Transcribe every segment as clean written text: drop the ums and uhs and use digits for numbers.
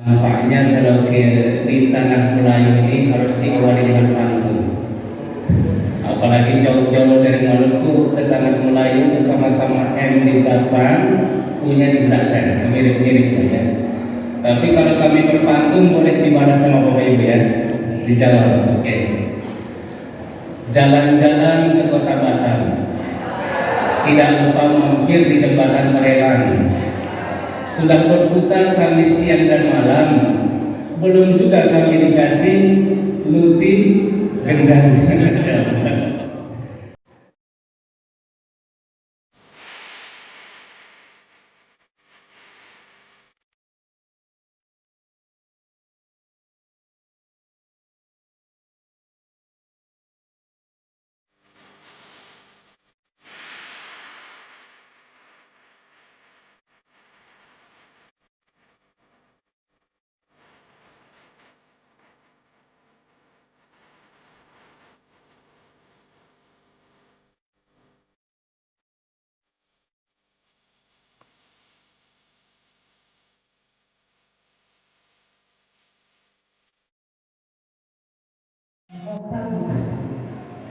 Nampaknya kalau di tanah Melayu ini harus diawali dengan pantun. Apalagi jauh-jauh dari Maluku ke tanah Melayu bersama-sama M di depan, punya di belakang, mirip-mirip ya. Tapi kalau kami berpantun boleh dibalas sama Bapak Ibu ya, dijawab. Oke. Jalan-jalan ke Kota Batam, tidak lupa mampir di jembatan Merelang. Sudah berputar kami siang dan malam, belum juga kami dikasih luti gendang. Masya Allah.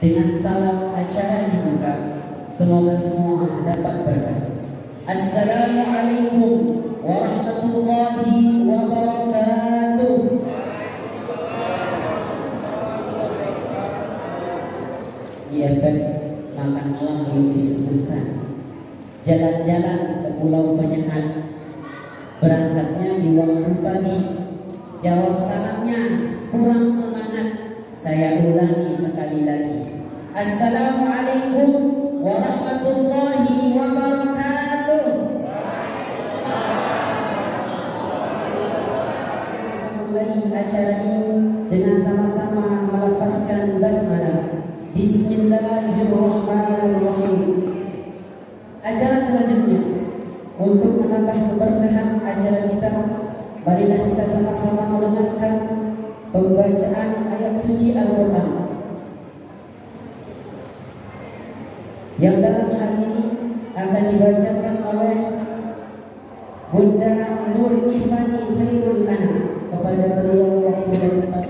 Dengan salam acara dibuka, semoga semua dapat berkah. Assalamualaikum warahmatullahi wabarakatuh. Di efek makan malam belum disuguhkan. Jalan-jalan ke pulau penyengat, berangkatnya di waktu pagi. Jawab salamnya kurang semangat, saya ulangi sekali lagi. Assalamualaikum warahmatullahi wabarakatuh. Kita mulai acara ini dengan sama-sama melepaskan basmalah. Bismillahirrahmanirrahim. Acara selanjutnya untuk menambah keberkahan acara kita, marilah kita sama-sama mendengarkan pembacaan ayat suci Al-Quran yang dalam hal ini akan dibacakan oleh Bunda Nur Ifani Khairul Anam. Kepada beliau waktu dan tempat.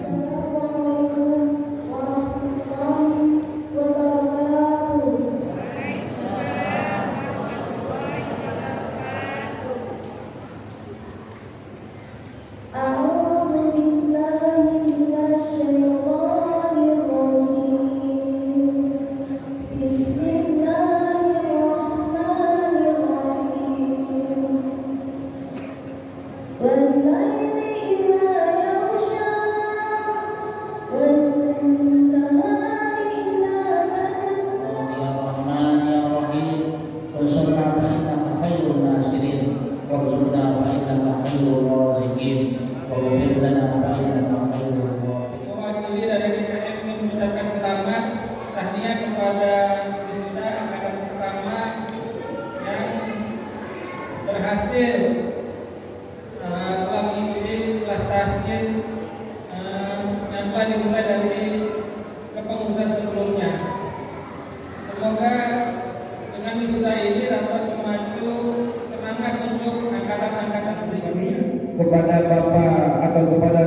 Kepada Bapak atau kepada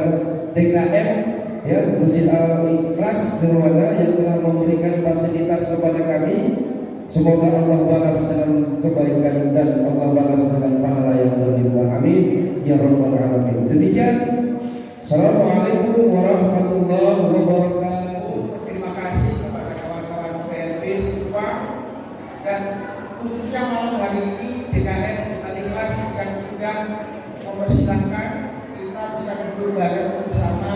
DKM ya, Masjid Al-Ikhlas Nirwana yang telah memberikan fasilitas kepada kami, semoga Allah balas dengan kebaikan dan Allah balas dengan pahala yang berlimpah, amin ya rabbal alamin. Demikian, assalamualaikum warahmatullahi wabarakatuh. Terima kasih kepada kawan-kawan PLP semua, dan khususnya malam hari ini DKM Al-Ikhlas yang sudah mempersilahkan kita bisa duduk bareng bersama,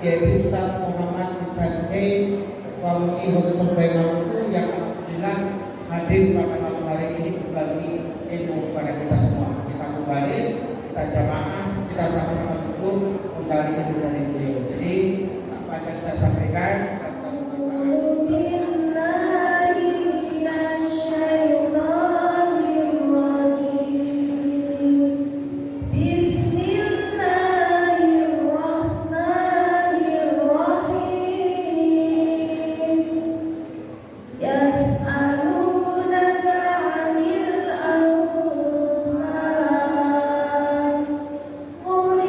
yaitu Ustaz Muhammad bin Sadeh, Ketua MUI Surabaya Maluku, yang alhamdulillah hadir pada malam hari ini berbagi ilmu kepada kita semua. Kita kembali, kita jamaah, kita sama-sama duduk menggali ilmu dari beliau. Jadi apa yang saya sampaikan, يسألونك عن الأنفال قل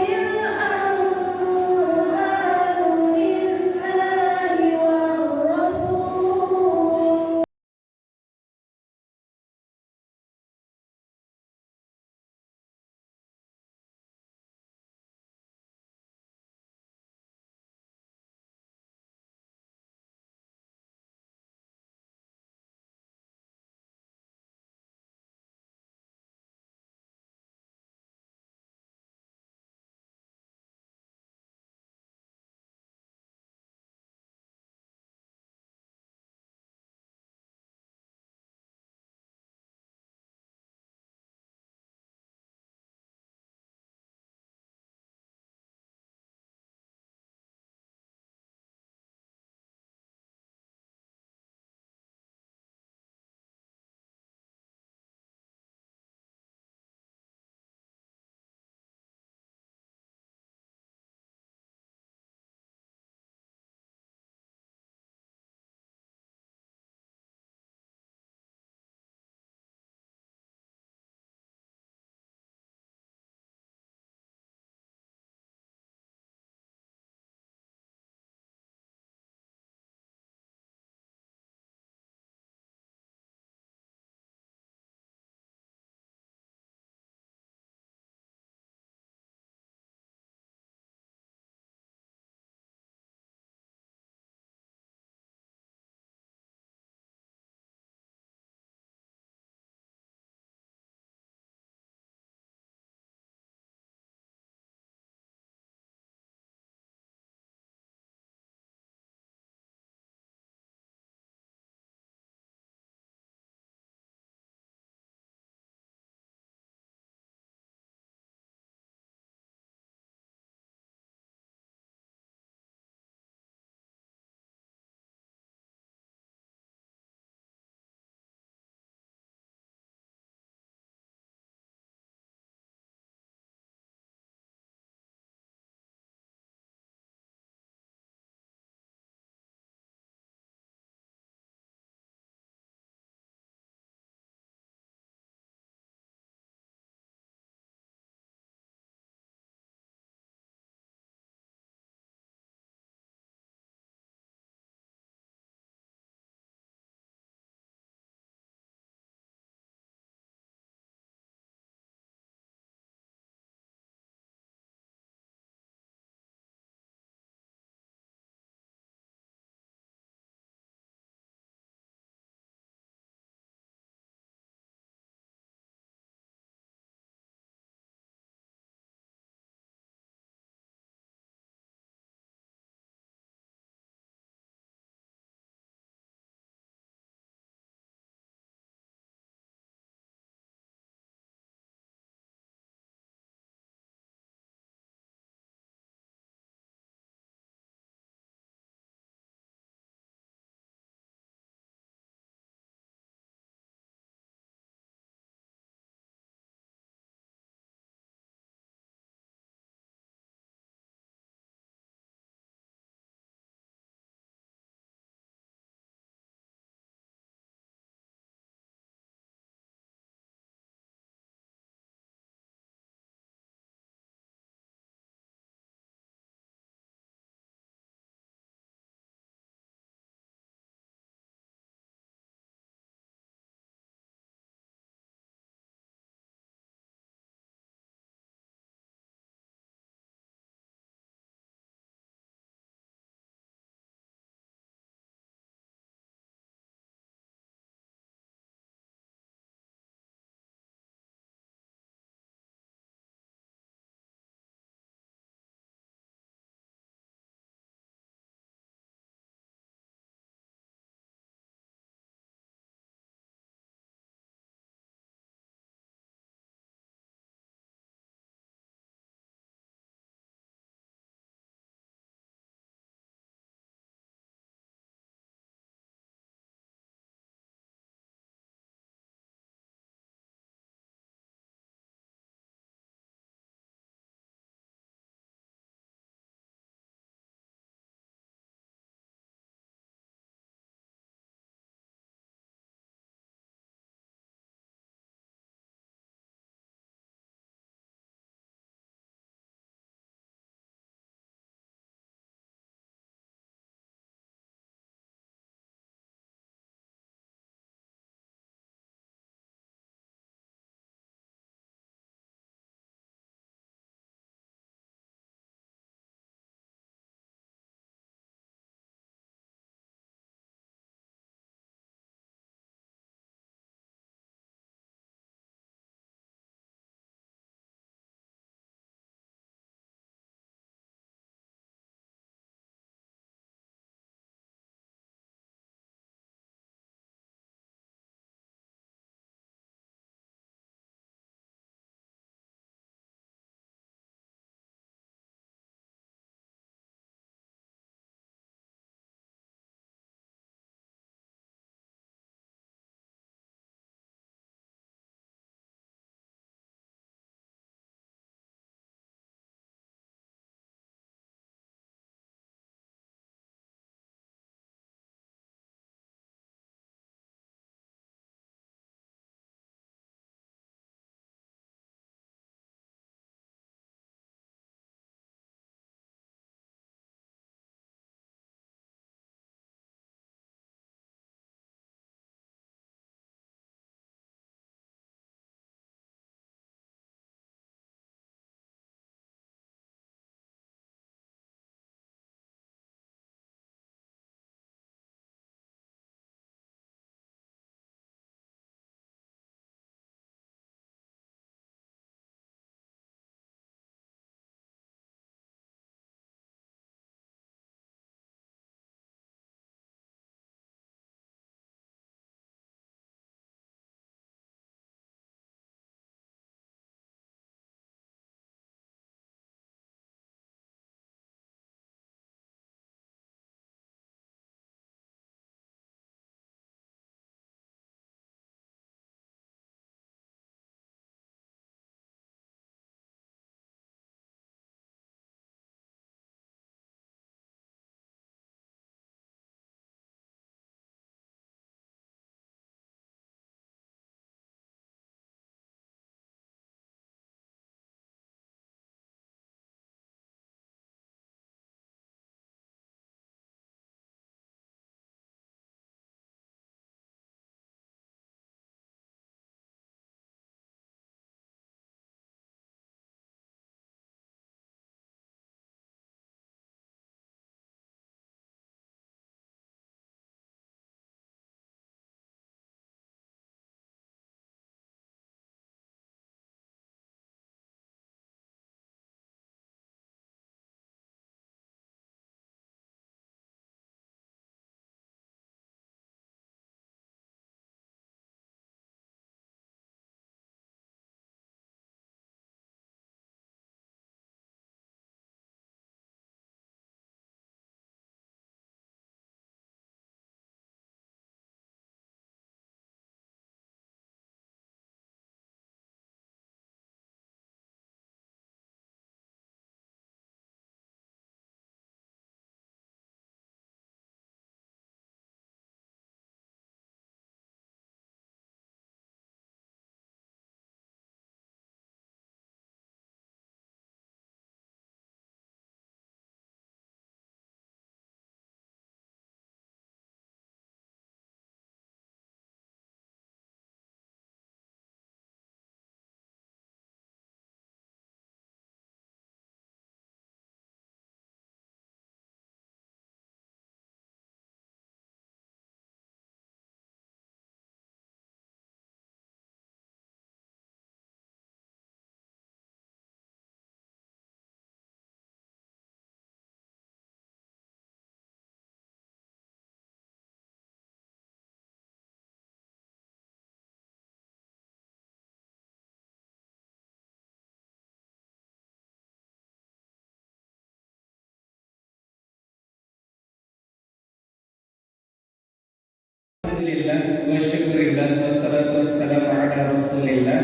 Alhamdulillah wa syukurillah wassalatu wassalamu ala rasulillah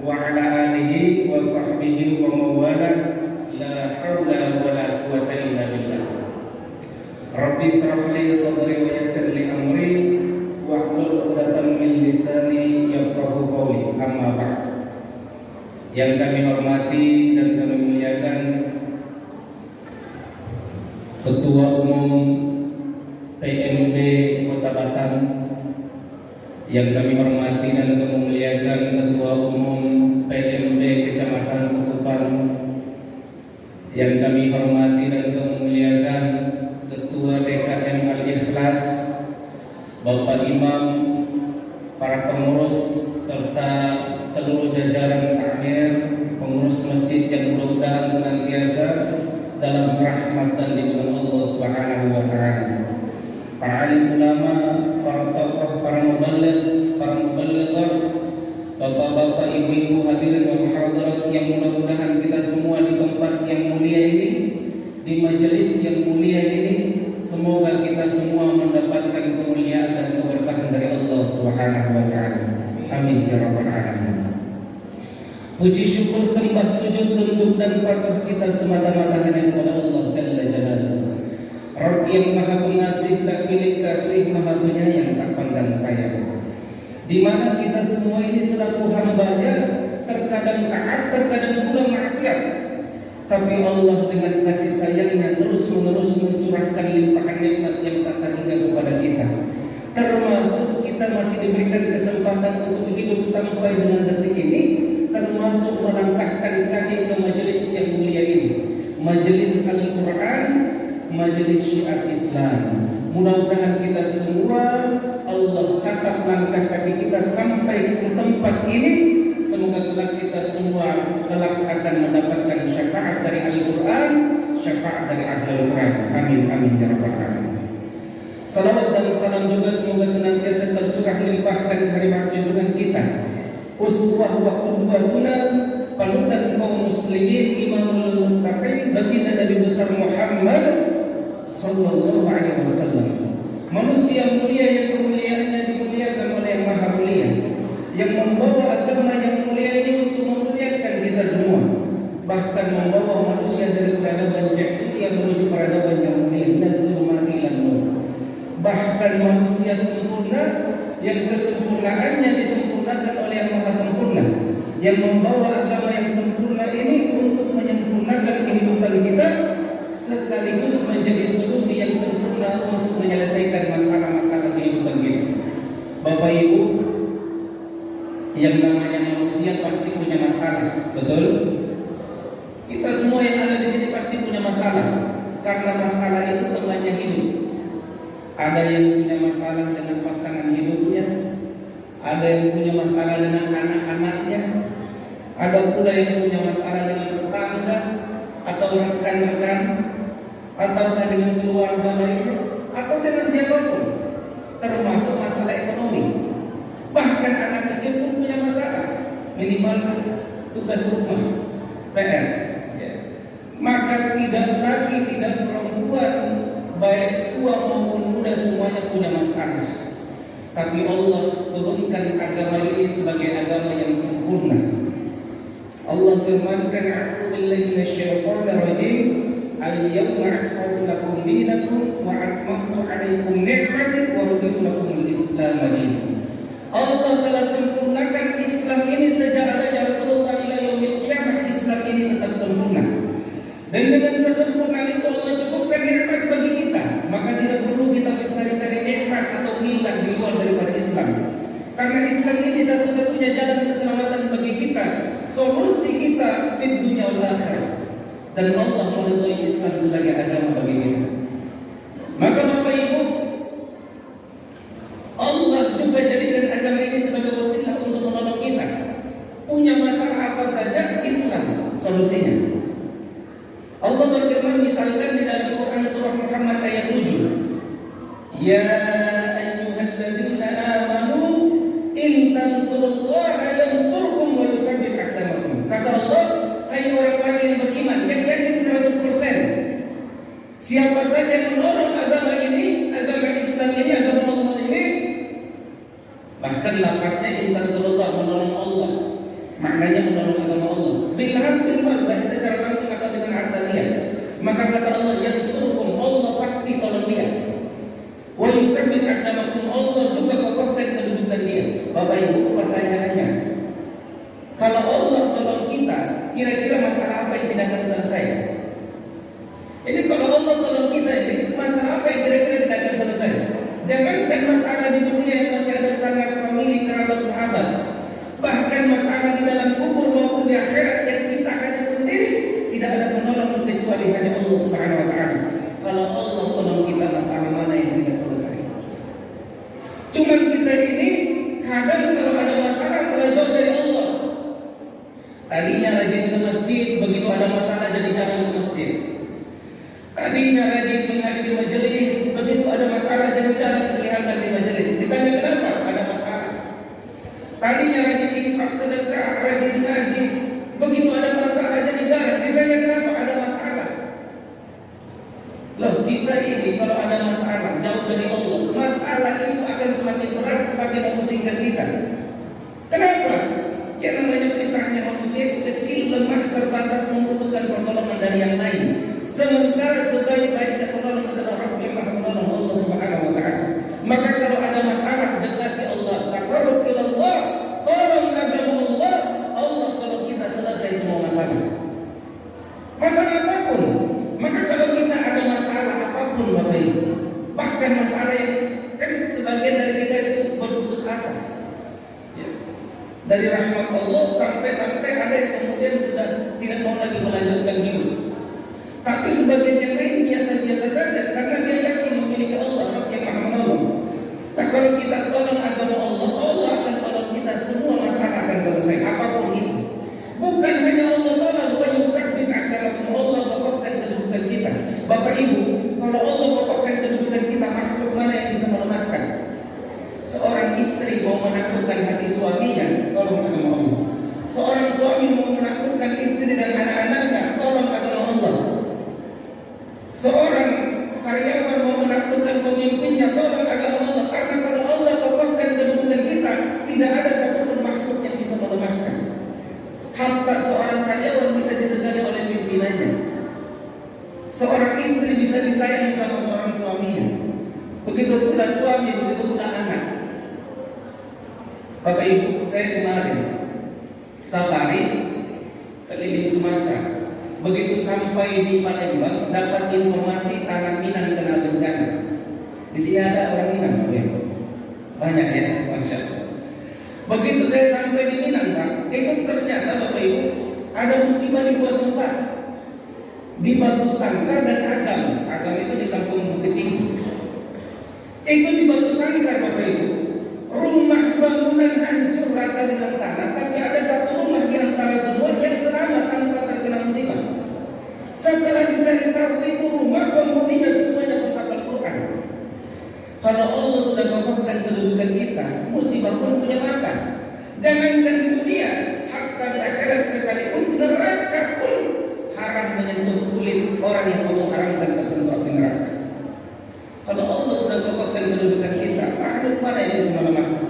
wa ala alihi wa sahbihi wa mawala la hawla wa la quwata illa billah. Rabbi israh li sadri wa yassir li amri wa hlul 'uqdatam min lisani yafqahu qawli. Amma ba'd. Yang kami hormati dan kami muliakan Ketua Umum PMB Kota Batam, yang kami hormati dan kami muliakan Ketua Umum PMB Kecamatan Sekupan, yang kami hormati dan kami muliakan Ketua DKM Al-Ikhlas, Bapak Imam, para pengurus serta seluruh jajaran takmir, pengurus masjid yang mudah-mudahan senantiasa dalam rahmat dan lindungan Allah Subhanahu wa taala. Para alim ulama, para tokoh, para muballigh, para muballighah, bapak-bapak, ibu-ibu hadirin wa hadirat yang mudah-mudahan kita semua di tempat yang mulia ini, di majelis yang mulia ini, semoga kita semua mendapatkan kemuliaan dan keberkahan dari Allah Subhanahu wa taala. Amin ya rabbal alamin. Puji syukur sembah sujud tunduk dan patuh kita semata-mata hanya kepada Allah Jalla Jalaluhu, Rabb yang maha pengasih tak pilih kasih, maha penyayang tak pandang sayang. Di mana kita semua ini selaku hamba-Nya terkadang taat, terkadang pula maksiat, tapi Allah dengan kasih sayangnya terus-menerus mencurahkan limpahan nikmat yang tak terhingga kepada kita. Termasuk kita masih diberikan kesempatan untuk hidup sampai dengan detik ini, termasuk melangkahkan kaki ke majelis yang mulia ini, majelis Al-Quran, majelis syiar Islam. Mudah-mudahan kita semua Allah catat langkah kaki kita sampai ke tempat ini. Semoga kelak kita semua kelak akan mendapatkan syafaat dari Al-Quran, syafaat dari Al-Quran. Amin amin ya rabbal alamin. Salawat dan salam juga semoga senantiasa tercurah limpahkan kalimat junjungan kita, uswah wa qudwatuna, panutan kaum muslimin, imamul muttaqin, baginda Nabi besar Muhammad sallallahu alaihi wasallam. Manusia mulia yang kemuliaannya dimuliakan oleh Yang Maha Mulia, yang membawa agama yang mulia ini untuk memuliakan kita semua, bahkan membawa manusia dari peradaban jahiliyah menuju peradaban yang mulia, nazulumatilan nur. Bahkan manusia sempurna yang kesempurnaannya disempurnakan oleh Yang Maha Sempurna, yang membawa agama yang sempurna ini untuk menyempurnakan kehidupan kita sekaligus menjadi solusi yang sempurna untuk menyelesaikan masalah-masalah kehidupan kita. Bapak Ibu, yang namanya manusia pasti punya masalah, betul? Kita semua yang ada di sini pasti punya masalah, karena masalah itu temannya hidup. Ada yang punya masalah dengan pasangan hidupnya, ada yang punya masalah dengan anak-anaknya, ada pula yang punya masalah dengan tetangga atau rekan-rekan, atau dengan keluarga lainnya, atau dengan siapapun, termasuk masalah ekonomi. Bahkan anak kecil pun punya masalah, minimal tugas rumah, PR. Maka tidak laki, tidak perempuan, baik tua maupun muda, semuanya punya masalah. Tapi Allah turunkan agama ini sebagai agama yang sempurna. Allah firmankan, a'udzu billahi minasyaitonir rajim, al-yawma akmaltu lakum dinakum wa atmamtu 'alaikum ni'mati wa raditu lakum al-Islam dinan. Allah telah sempurnakan Islam ini sejak adanya Rasulullah ila yaumil qiyamah. Islam ini tetap sempurna. Dan dengan kesempurnaan itu Allah cukupkan nikmat bagi kita. Maka tidak perlu kita mencari-cari nikmat atau milah di luar daripada Islam. Karena Islam ini satu-satunya jalan keselamatan bagi kita, solusi kita fid dunya wal akhirah. Dan Allah meridhai Islam sebagai agama bagi kita. Maka Bapak Ibu, Allah juga jadikan agama ini sebagai wasilah untuk menolong kita. Punya masalah apa saja, Islam solusinya. Allah berfirman misalkan di dalam Quran surah Muhammad ayat 7, ya ayyuhalladzina amanu in tansurullaha yansurkum wa yusabbit aqdamakum. Kata Allah, hai orang-orang yang beriman, yang yakin 100%, siapa saja yang menolong agama ini, agama Islam ini, agama Allah ini, Bahkan lafaznya intan sallallahu menolong Allah. Maknanya menolong agama Allah. Bilahan bil mal, baik secara langsung atau dengan artinya. Maka kata Allah, yansurkum, Allah pasti tolong dia. Wa yusabbit aqdamakum, Allah juga kokohkan kedudukan dia. Bapak Ibu, pertanyaannya, kalau Allah tolong kita, kira-kira masalah apa yang tidak akan selesai? Ini kalau Allah tolong kita ini, masalah apa yang kira-kira tidak akan selesai? Jangankan masalah di dunia yang masih ada sangat famili, kerabat, sahabat, bahkan masalah di dalam kubur maupun di akhirat yang kita hanya sendiri, tidak ada penolong kecuali hanya Allah Subhanahu wa taala. Kalau Allah tolong kita, masalah mana yang tidak selesai? Cuma kita ini kadang kalau ada masalah malah jauh dari Allah. Tadinya rajin ke masjid, begitu ada masalah jadi jarang ke masjid. Tadinya rajin menghadiri majelis, begitu ada masalah jadi jarang kelihatan di majelis. Ditanya kenapa? Ada masalah. Tadinya rajin infak sedekah, rajin ngaji, begitu ada masalah jadi jarang. Ditanya kenapa? Ada masalah. Loh, kita ini kalau ada masalah jauh dari Allah, masalah itu akan semakin berat, semakin memusingkan kita. Kenapa? Yang namanya fitrahnya manusia itu kecil, lemah, terbatas, membutuhkan pertolongan dari yang lain. Sementara sebaik-baik penolong adalah Rabb yang Maha Menolong, Allah Subhanahu wa taala. Maka kalau ada masalah, dekati Allah, taqarrub ila Allah, tolong agama Allah, Allah tolong kita selesai semua masalah. Masalah apapun. Maka kalau kita ada masalah apapun Bapak Ibu, bahkan masalah yang kan sebagian dari kita itu berputus asa. Ya. Dari rahmat Allah sampai ada yang kemudian sudah tidak mau lagi melanjutkan hidup. Tapi sebagian yang lain biasa-biasa saja karena dia yakin memiliki Allah yang Maha Menolong. Nah, kalau kita tolong agama Allah, Allah akan tolong kita, semua masalah akan selesai apapun itu. Bukan hanya Allah tolong, wa yusabbit aqdamakum, Allah kokohkan kedudukan kita. Bapak Ibu, kalau Allah kokohkan kedudukan kita, makhluk mana yang bisa melemahkan? Seorang istri mau menaklukkan hati suaminya, tolong agama Allah. Seorang suami mau menaklukkan istri dan anak-anaknya, tolong agama Allah. Seorang karyawan mau menaklukkan pemimpinnya, tolong agama Allah. Karena kalau Allah kokohkan kedudukan kita, tidak ada satupun makhluk yang bisa melemahkan. Hatta seorang karyawan bisa disegani oleh pimpinannya. Seorang istri bisa disayang sama seorang suaminya. Begitu pula suami, begitu pula anak. Bapak Ibu, saya kemarin safari keliling Sumatera. Begitu sampai di Palembang, dapat informasi tanah Minang kena bencana. Di sini ada orang Minang, Bapak Ibu. Banyak ya, Masya Allah. Begitu saya sampai di Minang, Pak, itu ternyata Bapak Ibu ada musibah di dua tempat, di Batu Sangkar dan Agam. Agam itu di samping Bukit Tinggi. Itu di Batu Sangkar, Bapak Ibu. Rumah bangunan hancur rata dengan tanah, tapi ada satu rumah di antara semua yang selamat tanpa terkena musibah. Setelah dicari tahu itu rumah penghuninya semuanya menghafal Quran. Kalau Allah sudah kokohkan kedudukan kita, musibah pun punya mata. Jangankan di dunia, hatta di akhirat sekalipun, neraka pun haram menyentuh kulit orang yang Allah haramkan tersentuh api neraka. Kalau Allah sudah kokohkan kedudukan kita, makhluk mana yang bisa melemahkan?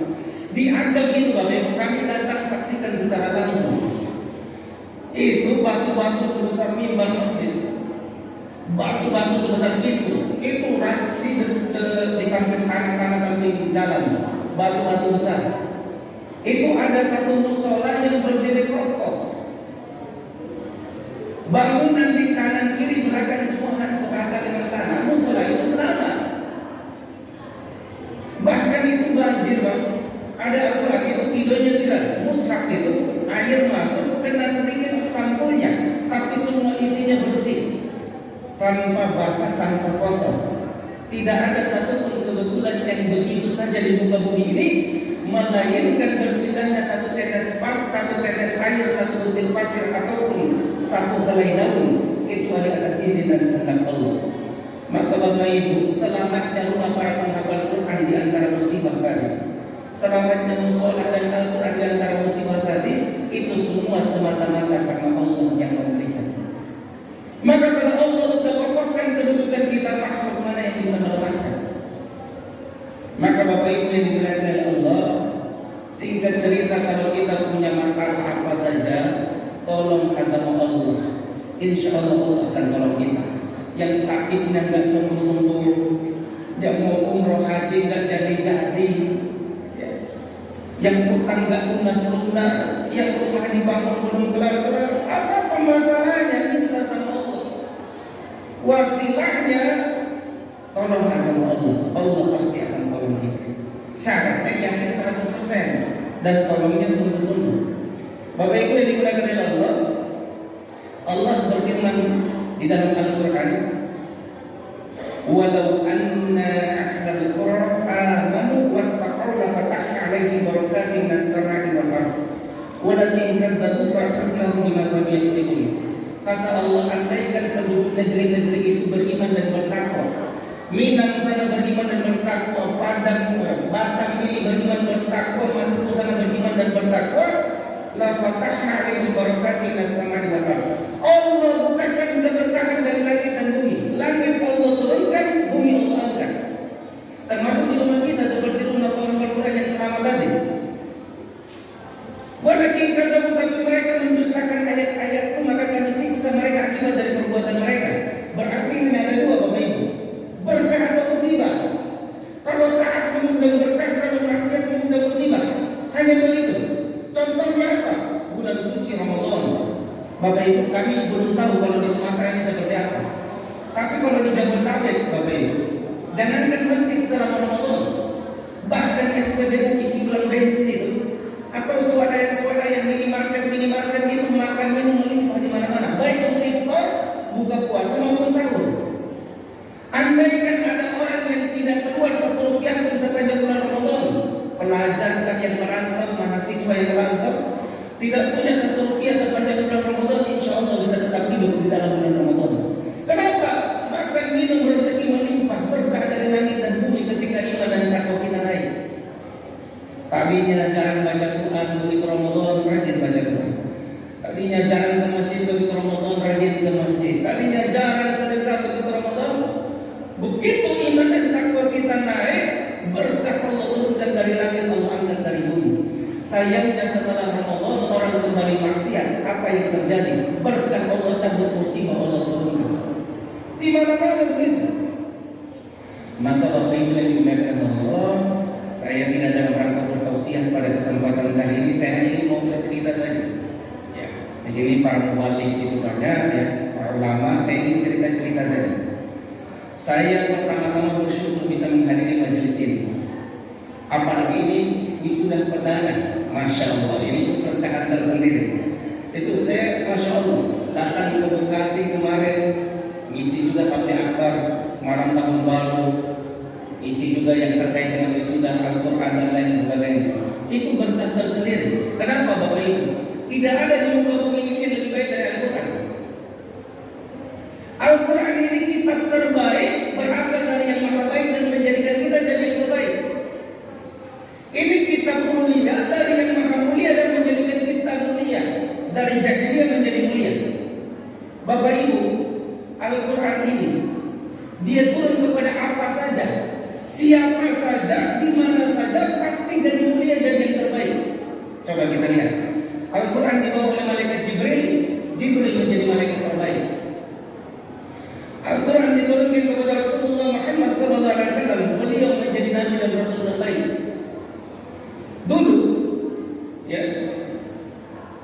Di Agam itu Bapak Ibu, kami datang saksikan secara langsung. Itu batu-batu sebesar mimbar masjid, batu-batu sebesar itu di samping tanah samping jalan, batu-batu besar. Itu ada satu musola yang berdiri kokoh. Bangunan di kanan kiri belakang semua hancur rata dengan tanah. Musola itu selamat. Bahkan itu banjir, Bang. Ada Al-Quran itu videonya viral. Mushaf itu air masuk kena sedikit sampulnya, tapi semua isinya bersih, tanpa basah, tanpa kotor. Tidak ada satupun kebetulan yang begitu saja di muka bumi ini, melainkan berpindahnya satu tetes air, satu butir pasir ataupun satu helai daun, kecuali atas izin dan kehendak Allah. Maka Bapak Ibu, selamatnya rumah para penghafal Quran di antara musibah tadi, selamatnya musola dan Al-Quran di antara musibah tadi, itu semua semata-mata karena Allah yang memberikan. Maka kalau Allah sudah kokohkan kedudukan kita, makhluk mana yang bisa melemahkan? Maka Bapak Ibu yang dimuliakan oleh Allah, Singkat cerita, kalau kita punya masalah apa saja, tolong agama Allah. Insya Allah Allah akan tolong kita. Yang sakitnya nggak sembuh-sembuh, yang mau umroh haji nggak jadi-jadi, ya. Yang utang nggak lunas-lunas, yang rumah dibangun belum kelar-kelar, apa masalahnya? Minta sama Allah. Wasilahnya tolong agama Allah. Allah pasti akan tolong kita. Syaratnya yakin 100% dan tolongnya sungguh-sungguh. Bapak Ibu yang dimuliakan oleh Allah, Allah berfirman di dalam Al-Quran, walau anna ahlal qura amanu wattaqaw la fatahna 'alaihim barakatin minas sama'i wal ardh walakin kadzabu fa'akhadnahum bima kanu yaksibun. Kata Allah, andaikan penduduk negeri-negeri itu beriman dan bertakwa, Minang sana beriman dan bertakwa, Padang, Batam ini beriman bertakwa, Maluku sana beriman dan bertakwa, la fatahna 'alaihim barakatin minas sama'i wal ardh. Allah bukankan keberkahan dari langit dan bumi. Langit Allah turunkan, bumi Allah angkat. Termasuk di rumah kita seperti rumah penghafal Quran yang selamat tadi. Walakin kadzabu, tapi mereka mendustakan ayat-ayatku, maka kami siksa mereka akibat dari perbuatan mereka. Berarti hanya ada dua, Bapak Ibu, berkah atau musibah. Kalau taat mengundang berkah, kalau maksiat mengundang musibah. Hanya begitu. Contohnya apa? Bulan suci Ramadan. Bapak Ibu, kami belum tahu kalau di Sumatera ini seperti apa. Tapi kalau di Jabodetabek, Bapak Ibu, jangankan masjid selama Ramadan, bahkan SPBU isi bulan bensin itu, atau swadaya minimarket itu makan minum melimpah di mana-mana, baik untuk iftar, buka puasa maupun sahur. Andaikan ada orang yang tidak keluar 1 rupiah pun sepanjang bulan Ramadan, pelajar yang merantau, mahasiswa yang merantau, tidak punya 1 rupiah sepanjang bulan Ramadan, insya Allah bisa tetap hidup di dalam bulan Ramadan. Kenapa? Makan minum rezeki melimpah, berkah dari langit dan bumi ketika iman dan takwa kita naik. Tadinya jarang baca Quran, begitu Ramadan rajin baca Quran. Tadinya jarang ke masjid, begitu Ramadan rajin ke masjid. Tadinya jarang sedekah, begitu Ramadan, begitu iman dan takwa kita naik, berkah Allah turunkan dari langit, Allah angkat dari bumi. Sayangnya setelah Ramadan orang kembali maksiat, apa yang terjadi? Berkah Allah cabut, musibah Allah turunkan. Di mana-mana begitu. Maka Bapak Ibu yang dimuliakan Allah, saya tidak dalam rangka bertausiah pada kesempatan kali ini. Saya hanya ingin mau bercerita saja. Ya, di sini para mubalik itu banyak, ya, para ulama. Saya ingin cerita-cerita saja. Saya pertama-tama bersyukur bisa menghadiri majelis ini. Apalagi ini wisuda perdana, masya Allah, ini keberkahan tersendiri. Itu saya masya Allah datang ke Bekasi kemarin, ngisi juga Tabligh Akbar malam tahun baru, isi juga yang terkait dengan wisuda Al-Quran dan lain sebagainya. Itu berkah tersendiri. Kenapa Bapak Ibu? Tidak ada di muka bumi ini yang lebih baik dari Al-Quran. Al-Quran ini kitab terbaik, berasal dari yang maha baik dan menjadikan kita jadi yang terbaik. Ini kitab mulia dari yang maha mulia dan menjadikan kita mulia, dari jahiliyah menjadi mulia. Bapak Ibu, Al-Quran ini dia turun kepada apa saja, siapa saja, di mana saja, pasti jadi mulia, jadi yang terbaik. Coba kita lihat. Al-Quran dibawa oleh malaikat Jibril, Jibril menjadi malaikat terbaik. Al-Quran diturunkan kepada Rasulullah Muhammad SAW, beliau menjadi nabi dan rasul terbaik. Dulu, ya,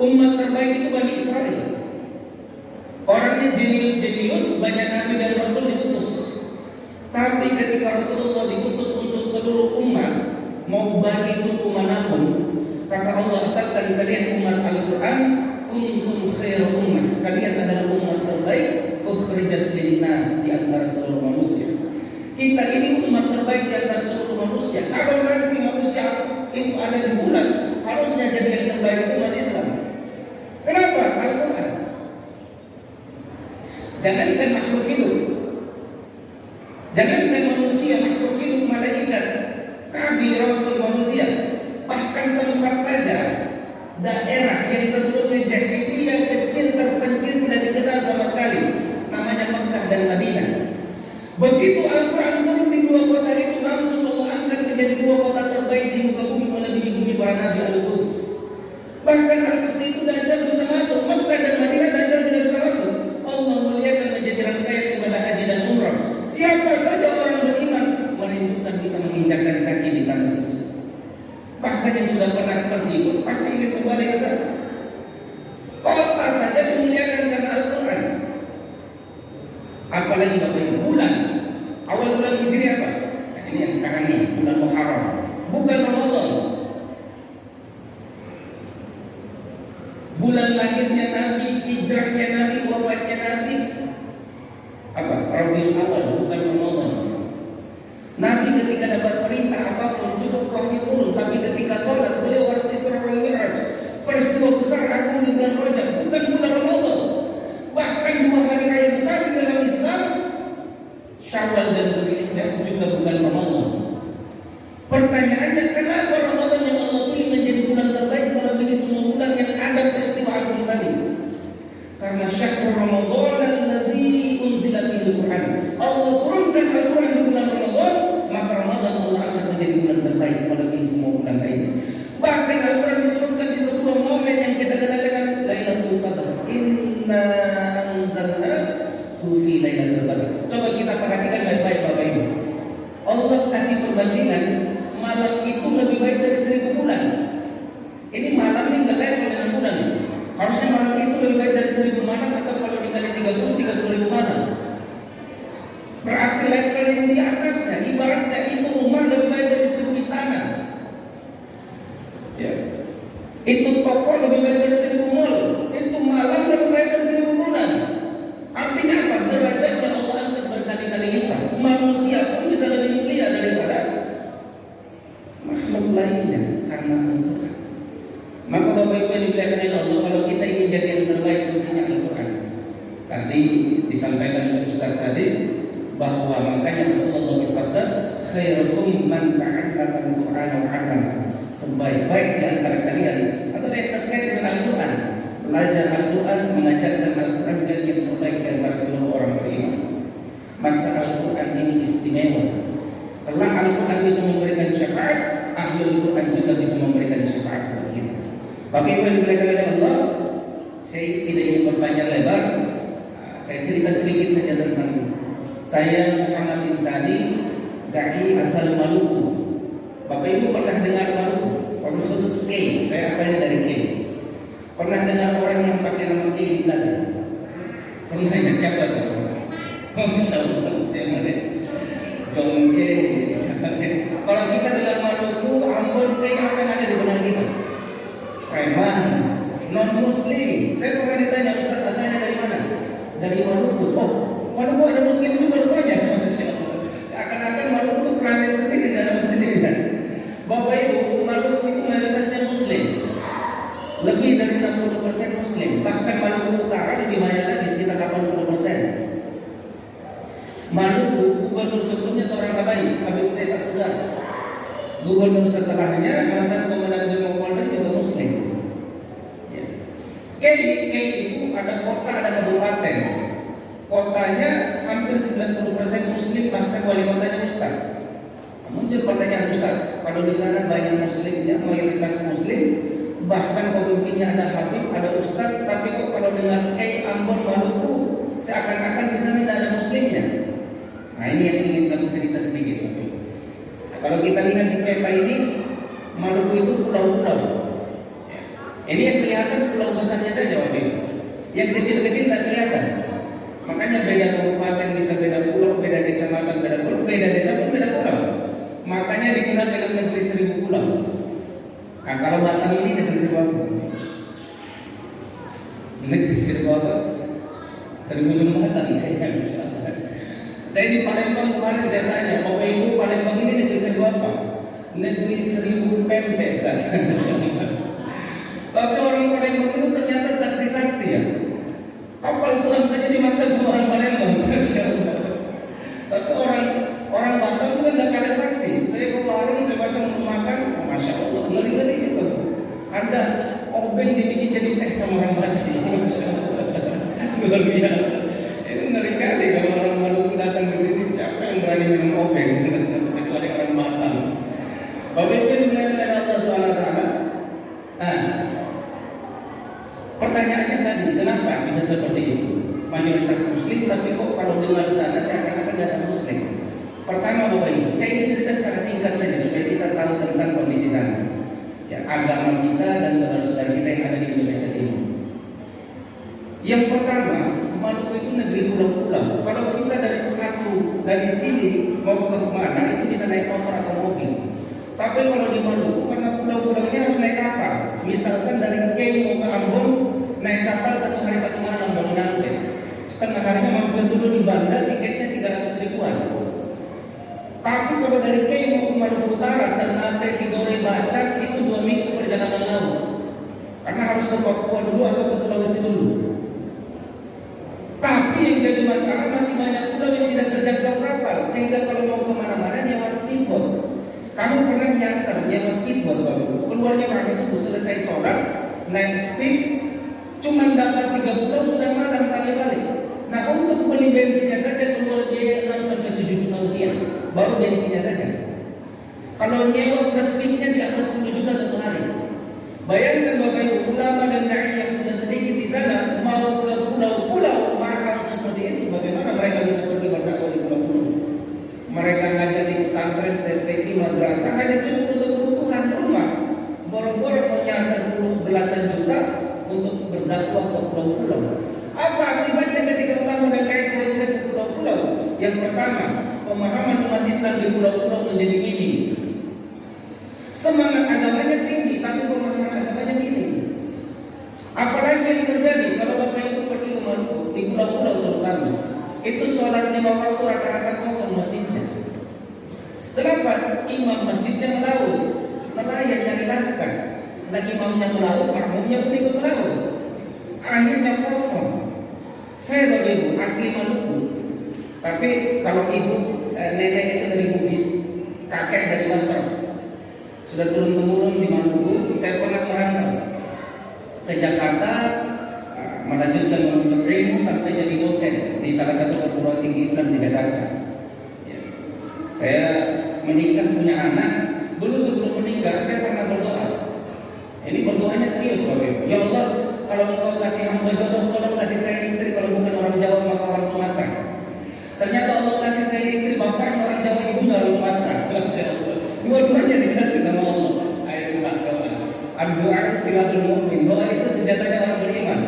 umat terbaik itu Bani Israel. Orangnya jenius, banyak nabi dan rasul diutus. Tapi ketika Rasulullah diutus untuk seluruh umat, mau bagi suku manapun, kata Allah, asalkan kalian umat Al-Quran, kuntum khairu ummah, kalian adalah umat terbaik, ukhrijat linnas, di antara seluruh manusia. Kita ini umat terbaik di antara seluruh manusia. Kalau nanti manusia itu ada di bulan, harusnya jadi yang terbaik umat Islam. Kenapa? Al-Quran. Jangankan makhluk hidup, jangankan manusia, makhluk hidup, malaikat, nabi, rasul, manusia, bahkan tempat saja, daerah yang sebelumnya jahiliyah kecil, terpencil, tidak dikenal sama sekali, namanya Mekah dan Madinah. Begitu Al-Quran turun di dua kota itu, langsung Allah angkat menjadi dua kota terbaik di muka bumi, melebihi bumi para nabi Bahkan yang sudah pernah pergi pun pasti ingin kembali ke sana. Kota saja dimuliakan karena Al-Quran. Apalagi Bapak Ibu, bulan awal bulan Hijriah apa? Nah, ini yang sekarang nih, bulan Muharram, bukan Ramadan. Bulan lahirnya Nabi, hijrahnya Nabi, wafatnya Nabi apa? Rabiul Awal, bukan Ramadan. Nabi ketika dapat perintah apapun cukup wahyu turun, tapi ketika sholat beliau harus Isra wal Mi'raj. Peristiwa besar agung di bulan Rajab, bukan bulan Ramadan. Bahkan 2 hari raya besar di dalam Islam, Syawal dan Zulhijjah juga bukan Ramadan. Pertanyaannya, kenapa Ramadan yang Allah pilih menjadi bulan terbaik melebihi semua bulan yang ada peristiwa agung tadi? Karena syahrul Ramadan allazi unzila fihil Qur'an. Allah turunkan Al-Quran di bulan Ramadan, maka Ramadan Allah akan menjadi bulan terbaik melebihi semua bulan lainnya. Bahkan Al-Quran diturunkan di sebuah momen yang kita kenal dengan Lailatul Qadar. Inna anzalnahu fi Lailatul Qadar. Coba kita perhatikan baik-baik Bapak Ibu. Allah kasih perbandingan, malam itu lebih baik dari 1000 bulan. Ini malam ini nggak level dengan bulan. Harusnya malam itu lebih baik dari 1000 malam, atau kalau dikali 30 malam. Berarti level yang di atasnya, ibaratnya itu rumah lebih baik dari 1000 istana. Ya. Itu toko lebih baik dari 1000 mall. Itu malam lebih baik dari 1000 bulan. Artinya apa? Derajatnya Allah angkat berkali-kali lipat. Manusia pun bisa lebih mulia daripada makhluk lainnya karena Al-Quran. Maka Bapak Ibu yang dimuliakan oleh Allah, kalau kita ingin jadi yang terbaik, kuncinya Al-Quran. Tadi disampaikan oleh Ustaz tadi bahwa makanya Rasulullah bersabda, khairukum man ta'allama al-Qur'an wa 'allama. Sebaik-baik di antara kalian atau yang terkait dengan Al-Quran, belajar Al-Quran, mengajarkan Al-Quran, jadi yang terbaik di antara seluruh orang beriman. Maka Al-Quran ini istimewa. Kalau Al-Quran bisa memberikan syafaat, ahli Al-Quran juga bisa memberikan syafaat buat kita. Bapak Ibu yang dimuliakan oleh Allah, saya tidak ingin berpanjang lebar. Saya cerita sedikit saja tentang saya, Muhammad Insani, dari asal Maluku. Bapak Ibu pernah dengar Maluku? Waktu khusus K, saya asalnya dari K. Pernah dengar orang yang pakai nama K di belakang? Pernah ya? Siapa tuh? Masya Allah, yang mana? Jongke. Kalau kita dengar Maluku, Ambon, K, apa yang ada di benak kita? Preman, non Muslim. Saya pernah ditanya, Ustaz asalnya dari mana? Dari Maluku. Oh, Maluku ada Muslim juga rupanya. Seakan-akan Maluku itu planet sendiri dalam sendiri. Bapak Ibu, Maluku itu mayoritasnya Muslim. Lebih dari 60% Muslim. Bahkan Maluku Utara lebih banyak lagi, sekitar 80%. Maluku, gubernur sebelumnya seorang Kabai, Habib Said Asgar. Gubernur setelahnya mantan komandan Polda juga Muslim. Ya. K itu ada kota, ada kabupaten. Kotanya hampir 90% Muslim, bahkan wali kotanya Ustaz. Muncul pertanyaan, Ustaz, kalau di sana banyak Muslimnya, mayoritas Muslim, bahkan pemimpinnya ada Habib, ada Ustaz, tapi kok kalau dengar Ambon, Maluku, seakan-akan di sana tidak ada Muslimnya. Nah, ini yang ingin kami cerita sedikit. Nah, kalau kita lihat di peta ini, Maluku itu pulau-pulau. Ini yang kelihatan pulau besarnya saja, Bapak Ibu. Yang kecil-kecil tidak kelihatan. Makanya beda kabupaten bisa beda pulau, beda kecamatan beda pulau, beda desa pun beda pulau. Makanya dikenal dengan negeri 1000 pulau. Nah, kalau Batam ini negeri 1000 apa? Negeri 1000 apa? 1000 jembatan kayaknya. Saya di Palembang kemarin saya tanya, Bapak Ibu, Palembang ini negeri 1000 apa? Negeri 1000 pempek, Ustaz. Tapi orang Palembang itu ternyata sakti-sakti ya. Kapal selam saja dimakan orang Palembang. Tapi orang Batam juga tidak kalah sakti. Saya ke warung, saya baca untuk makan, Masya Allah, ngeri-ngeri itu. Ada obeng dibikin jadi teh sama orang Batam. Masya Allah, luar biasa. Itu ngeri kali kalau orang Maluku datang ke sini. Siapa yang berani minum obeng? Kecuali orang Batam. Bapak Ibu dimuliakan oleh Allah SWT. Nah, pertanyaannya tadi, kenapa bisa seperti itu? Mayoritas Muslim, tapi kok kalau dengar sana seakan-akan tidak ada Muslim. Pertama Bapak Ibu, saya ingin cerita secara singkat saja supaya kita tahu tentang kondisi sana. agama kita dan saudara-saudara kita yang ada di Indonesia Timur. Yang pertama, Maluku itu negeri pulau-pulau. Kalau kita dari sini mau ke mana itu bisa naik motor atau mobil. Tapi kalau di Maluku karena pulau-pulau ini harus naik kapal. Misalkan dari Keng mau ke Ambon naik kapal 1 hari 1 malam baru nyampe. Setengah harinya mampir dulu di bandar, tiketnya 300 ribuan. Tapi kalau dari Keng mau ke Maluku Utara Ternate, Tidore, Bacak itu 2 minggu perjalanan laut. Karena harus ke Papua dulu atau ke Sulawesi dulu. Tapi yang jadi masalah masih banyak pulau yang tidak terjangkau kapal, sehingga kalau mau kemana-mana nyewa speedboat. Kamu pernah nyewa speedboat baru keluarnya pada subuh selesai sholat naik speed, cuma dapat 3 pulau sudah malam kami balik. Nah untuk beli bensinnya saja keluar biaya 6 sampai 7 juta rupiah, baru bensinnya saja. Kalau nyewa plus speednya di atas 10 juta 1 hari. Bayangkan Bapak Ibu ulama dan dai yang sudah sedikit di sana mau ke pulau-pulau makan seperti ini, bagaimana mereka bisa pergi berdakwah di pulau-pulau? Mereka ngajar di pesantren, TPI, madrasah hanya cukup untuk kebutuhan rumah. Boro-boro mau nyarter belasan juta untuk berdakwah ke pulau-pulau. Apa akibatnya ketika ulama dan dai tidak bisa ke pulau-pulau? Yang pertama, pemahaman umat Islam di pulau-pulau menjadi minim. Semangat agamanya tinggi, tapi pemahaman agamanya minim. Apalagi yang terjadi kalau Bapak Ibu pergi ke Maluku, di pulau-pulau terutama, itu sholat 5 waktu rata-rata kosong masjidnya. Kenapa? Imam masjidnya melaut, nelayan dari nafkah. Nah imamnya melaut, makmumnya pun ikut melaut. Akhirnya kosong. Saya Bapak Ibu asli Maluku, tapi kalau ibu nenek itu dari Bugis, kakek dari Masar. Sudah turun-temurun di Maluku. Saya pernah merantau ke Jakarta, melanjutkan menuntut ilmu sampai jadi dosen di salah satu perguruan tinggi Islam di Jakarta. Ya. Saya menikah punya anak. Dulu sebelum menikah saya pernah berdoa. Ini berdoanya serius Bapak. Ya Allah, kalau Engkau kasih hamba jodoh, tolong kasih saya istri kalau bukan orang Jawa maka orang Sumatera. Ternyata Allah kasih saya istri bapaknya orang Jawa, ibunya orang Sumatera. Masya Allah. Dua-duanya dikasih sama Allah. Ayo doa. Doa silatul mu'min. Doa itu senjatanya orang beriman.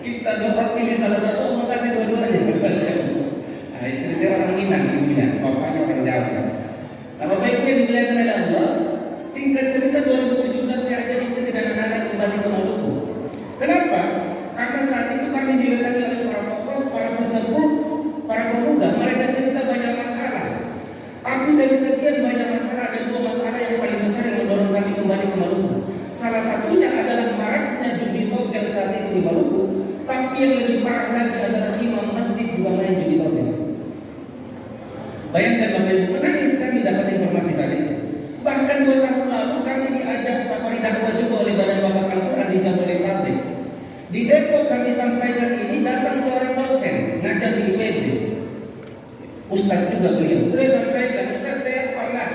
Kita doa pilih salah satu, Allah kasih dua-duanya. Masya Allah. Nah, istri saya orang Minang, ibunya, bapaknya orang Jawa. Nah, Bapak Ibu yang dimuliakan oleh Allah, singkat cerita 2017 saya ajak istri dan anak-anak kembali ke Maluku. Kenapa? Karena saat itu kami didatangi oleh para tokoh, para sesepuh, para pemuda. Mereka cerita banyak masalah. Tapi dari sekian banyak masalah, ada 2 masalah yang paling besar yang mendorong kami kembali ke Maluku. Salah satunya adalah maraknya judi token saat itu di Maluku. Tapi yang lebih parah lagi adalah imam masjid juga main judi token. Bayangkan Bapak Ibu, menangis kami dapat informasi saat itu. Bahkan 2 tahun lalu kami diajak safari dakwah juga oleh Badan Wakaf Al-Quran di Jabodetabek. Di Depok kami sampaikan ini, datang seorang dosen ngajar di IPB. Ustaz juga beliau sampaikan, Ustaz saya pernah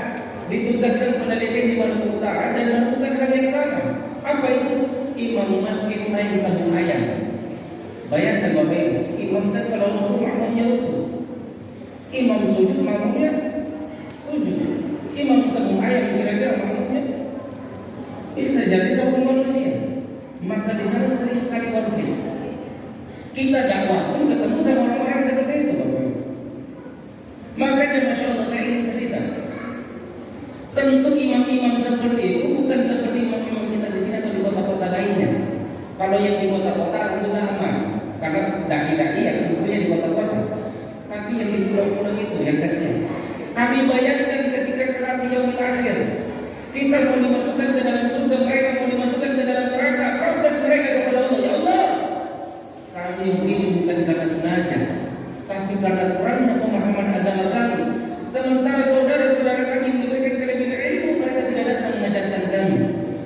ditugaskan penelitian di Maluku Utara dan menemukan hal yang sama. Apa itu? Imam masjid main sabung ayam. Bayangkan Bapak Ibu, imam kan kalau ngomong makmumnya itu. Imam sujud, makmumnya sujud. Imam sabung ayam kira-kira makmumnya bisa jadi sabung manusia. Maka di sana sering sekali konflik. Kita dakwah pun ketemu sama orang-orang seperti itu Bapak Ibu. Makanya Masya Allah saya ingin cerita. Tentu imam-imam seperti itu bukan seperti imam-imam kita di sini atau di kota-kota lainnya. Kalau yang di kota-kota tentunya aman, karena daki-daki yang tentunya di kota-kota. Tapi yang di pulau-pulau itu yang kasihan. Kami bayangkan ketika kelak di yaumil akhir, kita mau dimasukkan ke dalam surga, mereka mau dimasukkan ke dalam neraka. Protes mereka kepada Allah, ya Allah, kami begini bukan karena sengaja, tapi karena kurangnya pemahaman agama kami. Sementara saudara-saudara kami yang diberikan kelebihan ilmu, mereka tidak datang mengajarkan kami.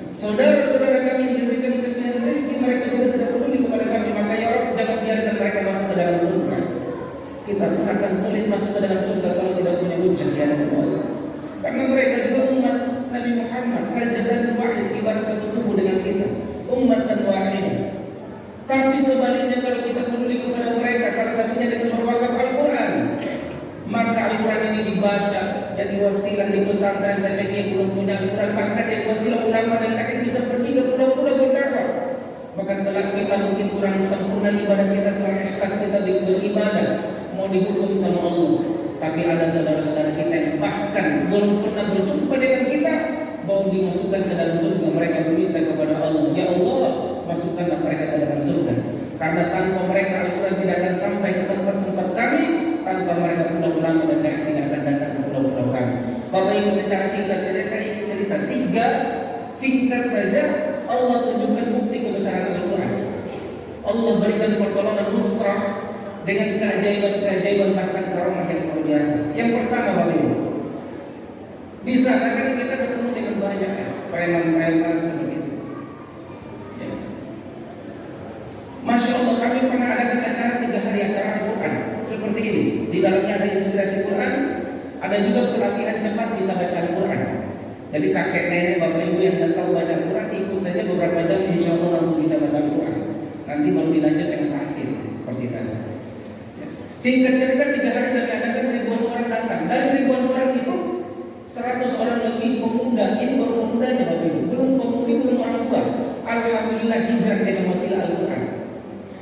Saudara-saudara kami yang diberikan kelebihan rezeki, mereka juga tidak peduli kepada kami. Maka ya Allah, jangan biarkan mereka masuk ke dalam surga. Kita pun akan sulit masuk ke dalam surga kalau tidak punya hujah di hadapan Allah. Karena mereka juga umat Nabi Muhammad, al-jasadul wahid, ibarat satu tubuh dengan kita, ummatan wahidah. Tapi sebaliknya kalau kita peduli kepada mereka, salah satunya dengan berwakaf Al-Quran, maka Al-Quran ini dibaca. Jadi jadi wasilah di pesantren tapi dia belum punya Al-Quran, bahkan jadi wasilah ulama dan dai bisa pergi ke pulau-pulau berdakwah. Maka kelak kita mungkin kurang sempurna ibadah kita, kurang ikhlas kita beribadah, mau dihukum sama Allah. Tapi ada saudara-saudara kita yang bahkan belum pernah berjumpa dengan kita, mau dimasukkan ke dalam surga. Mereka meminta kepada Allah, ya Allah, masukkanlah mereka ke dalam surga. Karena tanpa mereka Al-Quran tidak akan sampai ke tempat-tempat kami, tanpa mereka pula ulama dan dai tidak akan datang ke pulau-pulau kami. Bapak Ibu, secara singkat saja saya ingin cerita 3 singkat saja. Allah tunjukkan bukti kebesaran Al-Quran. Allah berikan pertolongan nusrah dengan keajaiban-keajaiban bahkan karomah yang luar biasa. Yang pertama Bapak Ibu, di sana kan kita ketemu dengan banyak preman-preman seperti itu. Ya. Masya Allah, kami pernah adakan acara 3 hari acara Al-Quran seperti ini. Di dalamnya ada inspirasi Quran, ada juga pelatihan cepat bisa baca Al-Quran. Jadi kakek nenek bapak ibu yang tidak tahu baca Al-Quran ikut saja beberapa jam, insya Allah langsung bisa baca Al-Quran. Nanti baru dilanjut dengan tahsin seperti tadi. Singkat cerita 3 hari kami adakan ribuan orang datang. Dari ribuan orang itu 100 orang lebih pemuda. Ini baru pemudanya bapak ibu, belum pemudi, belum orang tua. Alhamdulillah hijrah dengan wasilah Al-Quran.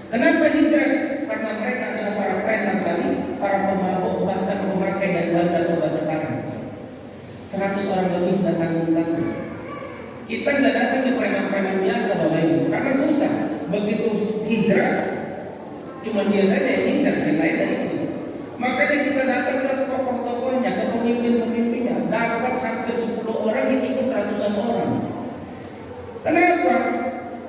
Kenapa hijrah? Karena mereka adalah para preman kami, para pemabuk, bahkan pemakai dan bandar obat terlarang. 100 orang lebih datang. Kita nggak datang ke preman-preman biasa Bapak Ibu, karena susah. Begitu hijrah, cuma dia saja yang hijrah, yang lain dari itu. Makanya kita datang ke tokoh-tokohnya, ke pemimpin-pemimpinnya. Dapat hampir 10 orang, yang ikut ratusan orang. Kenapa?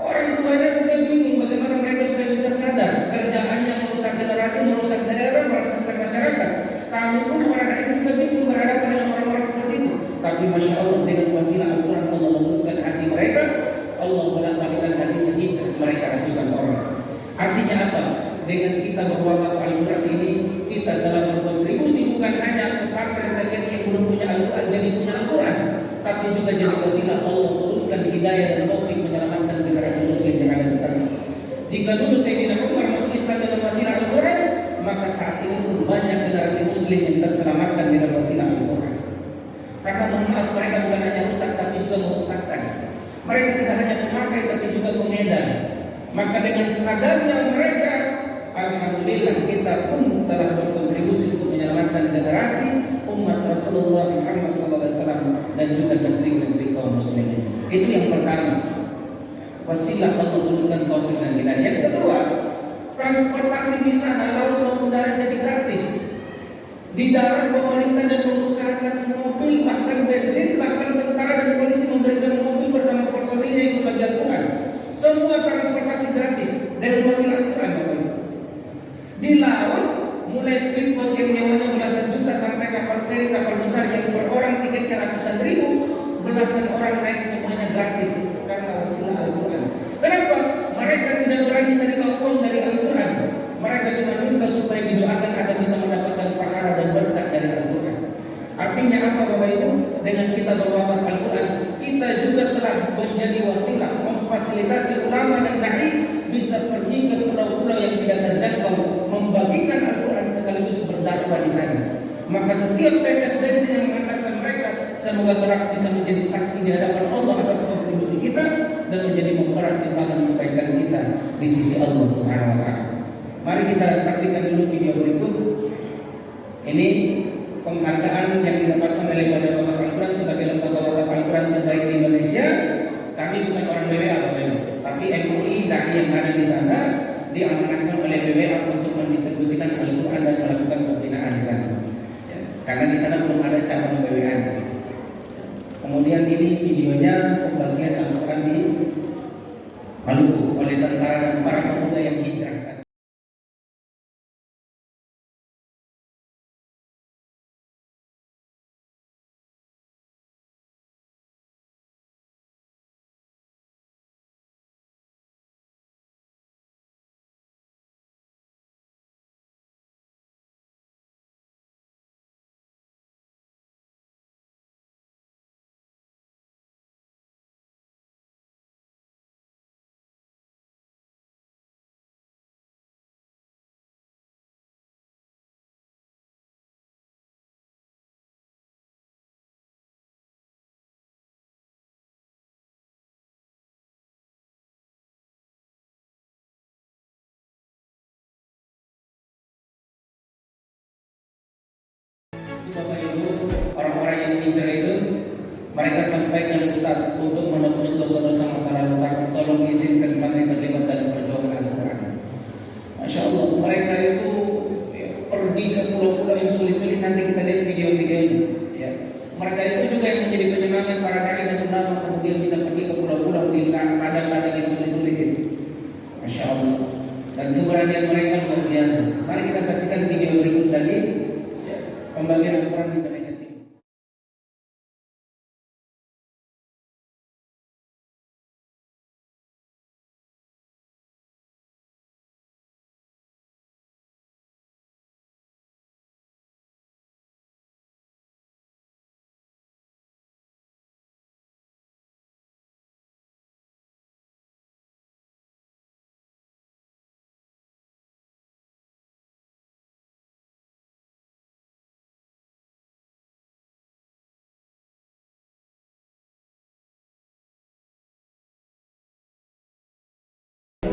Orang tuanya sudah bingung bagaimana mereka sudah bisa sadar kerjaannya merusak generasi, merusak daerah, merusak masyarakat. Kami pun orang ini juga bingung berhadapan dengan orang-orang seperti itu. Tapi Masya Allah, dengan wasilah Al-Quran Allah lembutkan hati mereka. Allah bolak-balikan hatinya hijrah mereka ratusan orang. Artinya apa? Dengan kita berwakaf Al-Quran ini, kita telah berkontribusi bukan hanya pesantren dan yang belum punya Al-Quran jadi punya Al-Quran, tapi juga jadi wasilah Allah turunkan hidayah dan taufik menyelamatkan generasi muslim yang ada di sana. Jika dulu Sayyidina Umar masuk Islam dengan wasilah Al-Quran, maka saat ini pun banyak generasi muslim yang terselamatkan dengan wasilah Al-Quran. Karena mohon maaf, mereka bukan hanya rusak tapi juga merusakkan. Mereka tidak hanya pemakai tapi juga pengedar. Maka dengan sadarnya mereka, alhamdulillah kita pun telah berkontribusi untuk menyelamatkan generasi umat Rasulullah Muhammad SAW dan juga negeri-negeri kaum muslimin. Itu yang pertama. Wasilah Allah turunkan taufik dan hidayah. Yang kedua, transportasi di sana laut maupun darat jadi gratis. Di darat pemerintah dan pengusaha kasih mobil, bahkan bensin, bahkan tentara dan polisi memberikan mobil bersama personilnya yang berbagian Tuhan. Semua transportasi gratis dari wasilah Tuhan. Di laut, mulai speedboat yang nyawanya belasan juta sampai kapal feri, kapal besar yang per orang tiketnya ratusan ribu, belasan orang naik semuanya gratis karena wasilah Al-Quran. Kenapa? Mereka tidak berani menerima uang dari Al-Quran. Mereka cuma minta supaya didoakan agar bisa mendapatkan pahala dan berkat dari Al-Quran. Artinya apa Bapak Ibu? Dengan kita berwakaf Al-Quran, kita juga telah menjadi wasilah memfasilitasi ulama dan dai bisa pergi ke pulau-pulau yang tidak terjangkau, membagikan Al-Quran sekaligus berdakwah di sana. Maka setiap tetes bensin yang mengantarkan mereka, semoga kelak bisa menjadi saksi di hadapan Allah atas kontribusi kita dan menjadi memperat timbangan kebaikan kita di sisi Allah Subhanahu wa taala. Mari kita saksikan dulu video berikut. Ini penghargaan yang didapatkan oleh Badan Wakaf Al-Quran sebagai lembaga wakaf Al-Quran terbaik di Indonesia. Kami bukan orang BWA Bapak Ibu, tapi MUI dai yang ada di sana diamanahkan oleh BWA untuk mendistribusikan Al-Quran dan melakukan pembinaan di sana. Ya, karena di sana belum ada cabang BWA. Kemudian ini videonya pembagian Al-Quran di Maluku oleh tentara dan para pemuda yang hijrah. Bapak Ibu, orang-orang yang hijrah itu mereka sampaikan Ustaz untuk menebus dosa-dosa masa lalu, tolong izinkan kami terlibat dalam perjuangan Al-Quran. Masya Allah, mereka itu pergi ke pulau-pulau yang sulit-sulit, nanti kita lihat video-videonya. Ya. Mereka itu juga yang menjadi penyemangat para dai dan ulama, kemudian bisa pergi ke pulau-pulau di ladang-ladang yang sulit-sulit itu. Masya Allah. Dan keberanian mereka luar biasa. Mari kita saksikan video berikut lagi. Ya. Pembagian Al-Quran di Indonesia Timur.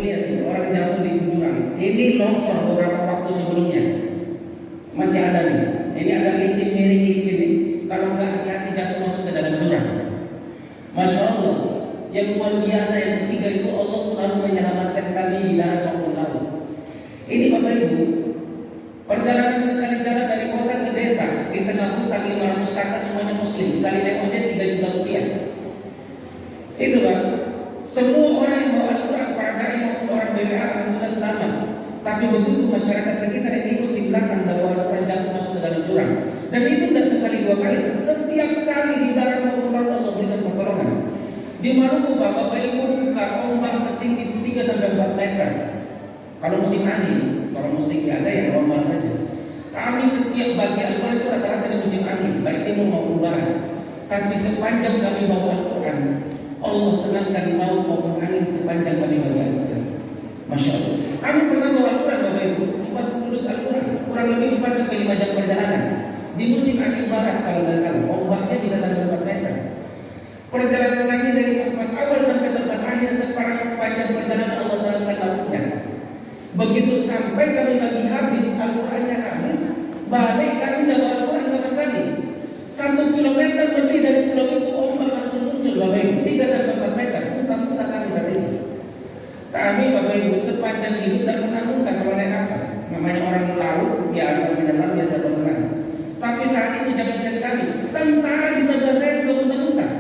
Lihat orang jatuh di jurang. Ini longsor beberapa waktu sebelumnya. Masih ada nih. Ini ada licin, miring licin nih. Kalau nggak hati-hati jatuh masuk ke dalam jurang. Masya Allah. Yang luar biasa yang ketiga itu Allah selalu menyelamatkan kami di darat maupun laut. Ini Bapak Ibu, perjalanan sekali jalan dari kota ke desa di tengah hutan 500 kakak semuanya muslim. Sekali naik ojek 3 juta rupiah. Itu Pak. Semua orang yang bawa Al-Quran, para dai maupun orang BWA, alhamdulillah selamat. Tapi begitu masyarakat sekitar yang ikut di belakang bawa Al-Quran jatuh masuk ke dalam jurang. Dan itu tidak sekali dua kali. Setiap kali di darat maupun laut Allah berikan pertolongan. Di Maluku Bapak Ibu buka ombak setinggi 3-4 meter. Kalau musim angin, kalau musim biasa ya normal saja. Kami setiap bagi Al-Quran itu rata-rata di musim angin, baik timur maupun barat. Tapi sepanjang kami bawa Al-Quran, Allah tenangkan laut maupun angin sepanjang kami bagi Al-Quran. Masya Allah. Kami pernah bawa Al-Quran Bapak Ibu, 40 dus Al-Quran, kurang lebih 4-5 jam perjalanan. Di musim angin barat kalau tidak salah, ombaknya bisa sampai 4 meter. Perjalanan kami dari tempat awal sampai tempat akhir sepanjang perjalanan Allah tenangkan lautnya. Begitu sampai kami bagi habis, Al-Qurannya habis, balik kami tidak bawa Al-Quran sama sekali. 1 kilometer lebih dari pulau itu ombak langsung muncul Bapak Ibu, 3-4 meter, muntah-muntah kami saat itu. Kami Bapak Ibu sepanjang hidup tidak pernah muntah kalau naik kapal. Namanya orang laut, biasa menyelam, biasa berenang. Tapi saat itu jangan kami, tentara di sebelah saya juga muntah-muntah.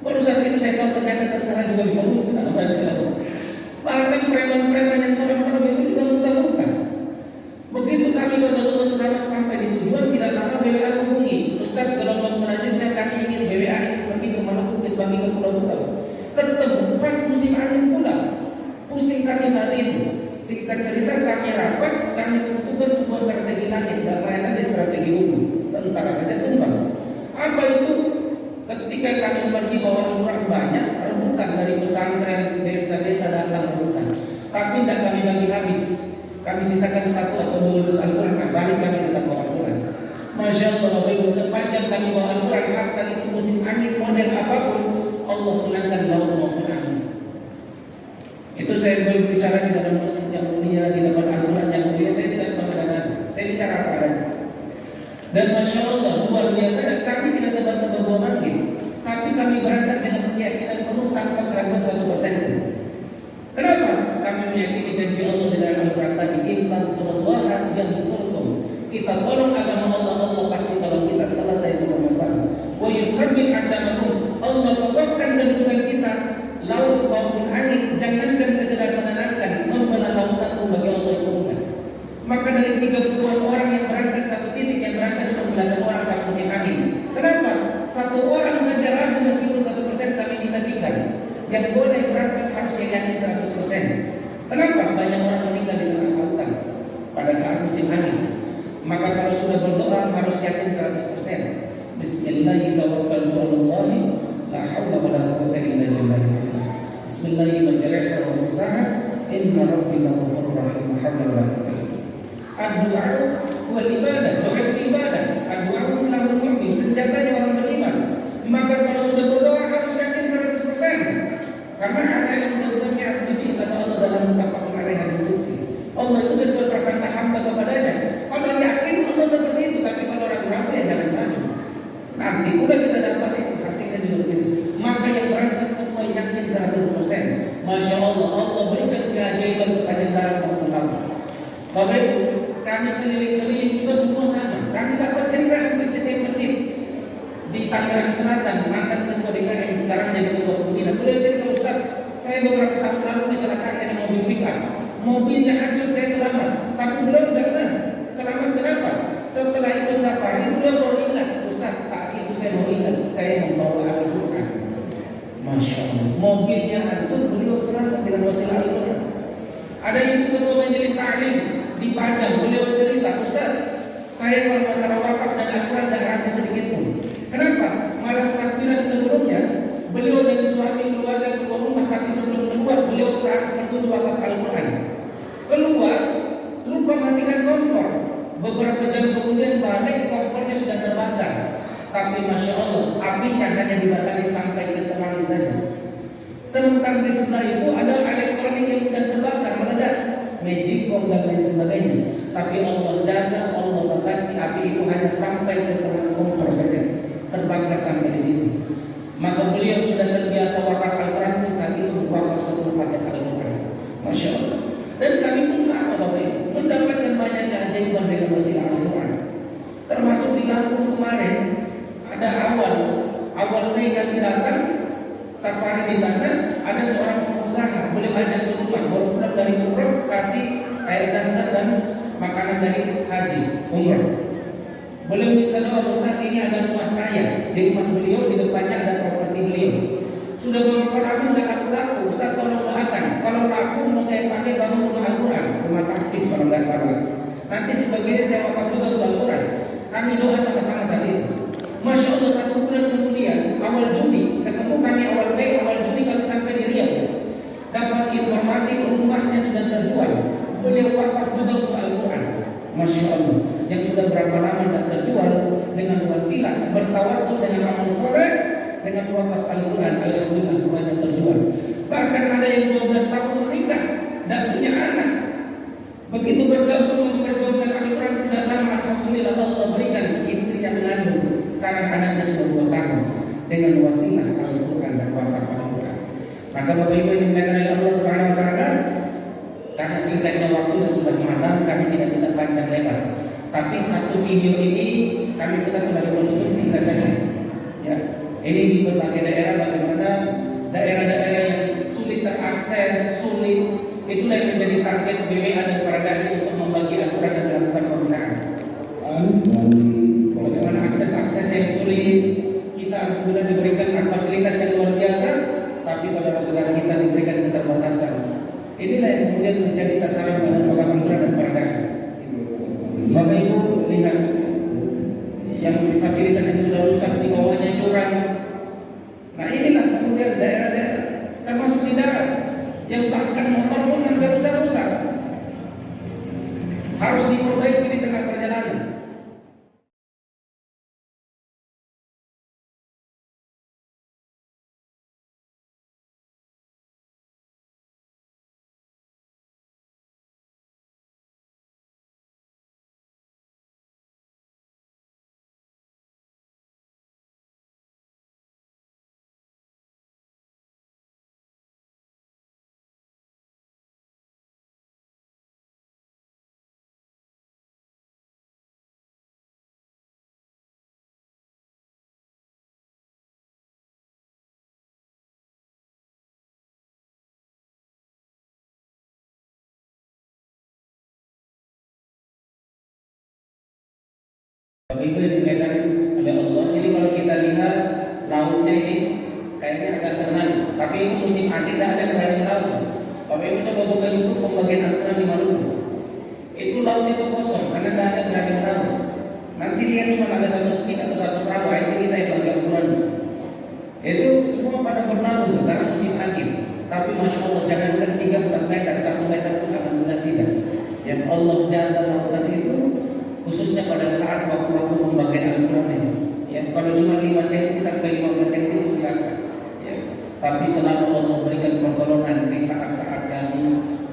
Baru saat itu saya tahu ternyata tentara juga bisa muntah. Bahkan preman-preman yang salam-salam itu juga muntah-muntah. Begitu kami betul-betul selamat sampai di tujuan, tidak lama BWA hubungi, Ustaz gelombang selanjutnya kami ingin BWA pergi ke Maluku, bagi ke pulau-pulau. Ketemu pas musim angin pula. Pusing kami saat itu. Singkat cerita kami rapat, kami tentukan sebuah strategi langit, tidak lain lagi strategi bumi. Tentara saja tumbang. Apa itu? Ketika kami pergi bawa Al-Quran banyak, rebutan dari pesantren, desa-desa datang rebutan. Tapi tidak kami bagi habis. Kami sisakan 1 atau 2 dus Al-Quran, balik kami tetap bawa Al-Quran. Masya Allah Bapak Ibu, sepanjang kami bawa Al-Quran, hatta itu musim angin model apapun, Allah tenangkan laut maupun angin. Itu saya berbicara di dalam masjid yang mulia, di depan Al-Quran yang mulia, saya tidak mengadakan. Saya bicara apa adanya. Dan Masya Allah, luar biasa, kami tidak tebak-tebak bawa manggis. Tapi kami berangkat dengan keyakinan penuh tanpa keraguan 1%. Kenapa? Kami meyakini janji Allah di dalam Al-Quran tadi, Intan Surullah yang surkum. Kita tolong agama Allah, Allah pasti tolong kita selesai semua masalah. Wa yusabbit aqdamakum. Allah kokohkan kedudukan kita, laut maupun angin, jangankan sekedar menenangkan, membelah lautan bagi Allah yang mudah. Maka dari 30-an orang yang berangkat satu titik, yang berangkat 15 orang pas musim angin. Kenapa? 1 orang saja ragu meskipun 1% kami minta tinggal. Yang boleh berangkat harus yakin 100%. Kenapa? Banyak orang meninggal di tengah lautan pada saat musim angin. Maka kalau sudah berdoa harus yakin 100%. Bismillahirrahmanirrahim. La haula wala quwwata illa billah. Bismillahirrahmanirrahim. Wa mursaha inna rabbika ghafurur rahim. Haula wala quwwata. Ad-du'a wal ibadah, doa ibadah. Ad-du'a silamul mu'min, senjatanya orang beriman. Maka kalau sudah berdoa harus yakin 100%. Karena ada yang tersebut aktivitas kata Allah dalam mutafakun alaih hadis qudsi. Allah itu sesuai prasangka hamba kepadanya. Kalau yakin Allah seperti itu, tapi kalau ragu-ragu ya jangan. pula kita dapat itu, hasilnya juga begitu. Maka yang berangkat semua yakin 100%. Masya Allah, Allah berikan keajaiban sepanjang dalam waktu lama. Bapak Ibu, kami keliling-keliling juga semua sama. Kami dapat cerita hampir setiap masjid di Tangerang Selatan, mantan ketua DKM sekarang jadi ketua pembina. Beliau cerita, Ustaz, saya beberapa tahun lalu kecelakaan dengan mobil pickup. Mobilnya hancur, saya selamat. Tapi beliau tidak tahu selamat kenapa. Setelah ikut safari, beliau baru ingat, Ustaz, saat itu saya baru ingat, saya membawa Al-Quran. Masya Allah, mobilnya hancur, beliau selamat dengan wasilah Al-Quran. Ada ibu ketua majelis taklim di Padang, beliau cerita, Ustaz, saya kalau masalah wakaf dan Al-Quran dan ragu sedikit pun. Kenapa? Malam takbiran sebelumnya, beliau dan suami keluarga keluar rumah, tapi sebelum keluar, beliau transfer dulu wakaf Al-Quran. Keluar, lupa matikan kompor. Beberapa jam kemudian balik, kompornya sudah terbakar. Tapi Masya Allah, apinya hanya dibatasi sampai ke selang saja. Sementara di sebelah itu ada elektronik yang sudah terbakar, meledak, magicom dan lain sebagainya. Tapi Allah jaga, Allah batasi api itu hanya sampai ke selang kompor saja, terbakar sampai di situ. Maka beliau sudah terbiasa wakaf Al-Quran pun saat itu wakaf 10 paket Al-Quran. Masya Allah. Dan kami pun sama Bapak Ibu, mendapatkan banyak keajaiban dengan wasilah Al-Quran. Termasuk di Lampung kemarin, ada awal Mei kami datang safari di sana, ada seorang pengusaha, beliau ajak ke rumah, baru pulang dari umrah, kasih air zam-zam dan makanan dari haji umrah. Beliau minta doa, Ustaz, ini ada rumah saya, di rumah beliau di depannya ada properti beliau. Sudah beberapa lama nggak laku, Ustaz tolong doakan. Kalau laku mau saya pakai bangun rumah Al-Quran, rumah tahfiz kalau nggak salah. Nanti sebagian saya wakaf juga untuk Al-Quran. Kami doa sama-sama saat itu. Masya Allah, 1 bulan kemudian, awal Juni, ketemu kami awal Mei, awal Juni kami sampai di Riau. Dapat informasi rumahnya sudah terjual. Beliau wakaf juga untuk Al-Quran. Masya Allah, yang sudah berapa lama tidak terjual dengan wasilah bertawassul dengan amal soleh, dengan wakaf Al-Quran, alhamdulillah rumahnya terjual. Bahkan ada yang 12 tahun menikah dan punya anak. Begitu bergabung memperjuangkan Al-Quran, tidak lama alhamdulillah Allah berikan istrinya mengandung. Sekarang anaknya sudah 2 tahun dengan wasilah Al-Quran dan wakaf Al-Quran. Maka Bapak Ibu yang dimuliakan oleh Allah Subhanahu wa taala, karena singkatnya waktu dan sudah malam, kami tidak bisa panjang lebar. Tapi satu video ini kami kita sebagai penutup singkat saja. Ya, ini di berbagai daerah, bagaimana daerah-daerah yang sulit terakses, sulit, itulah yang menjadi target BWA dan para dai untuk membagi Al-Quran dan melakukan pembinaan. Bagaimana akses yang sulit, kita alhamdulillah diberikan fasilitas yang luar biasa, tapi saudara-saudara kita diberikan keterbatasan. Inilah yang kemudian menjadi sasaran pada para Al-Quran dan para dai. Bapak Ibu lihat yang fasilitas yang sudah rusak, di bawahnya jurang. Nah inilah kemudian daerah-daerah termasuk di darat yang bahkan motor pun sampai rusak-rusak, harus diperbaiki di tengah perjalanan. Bapak Ibu yang dimuliakan oleh Allah, jadi kalau kita lihat lautnya ini kayaknya agak tenang, tapi itu musim akhir tidak ada berani laut. Bapak Ibu coba buka YouTube pembagian Al-Quran di Maluku, itu laut itu kosong karena tidak ada berani laut. Nanti lihat cuma ada 1 speed atau 1 perahu, itu kita yang bagi Al-Quran. Itu semua pada berlalu karena musim akhir. Tapi Masya Allah, jangankan 3-4 meter, 1 meter pun alhamdulillah tidak. Yang Allah jaga lautan itu khususnya pada saat waktu-waktu pembagian Al-Quran ini. Ya, kalau cuma 5 cm sampai 15 cm itu biasa. Ya, tapi selalu Allah berikan pertolongan di saat-saat kami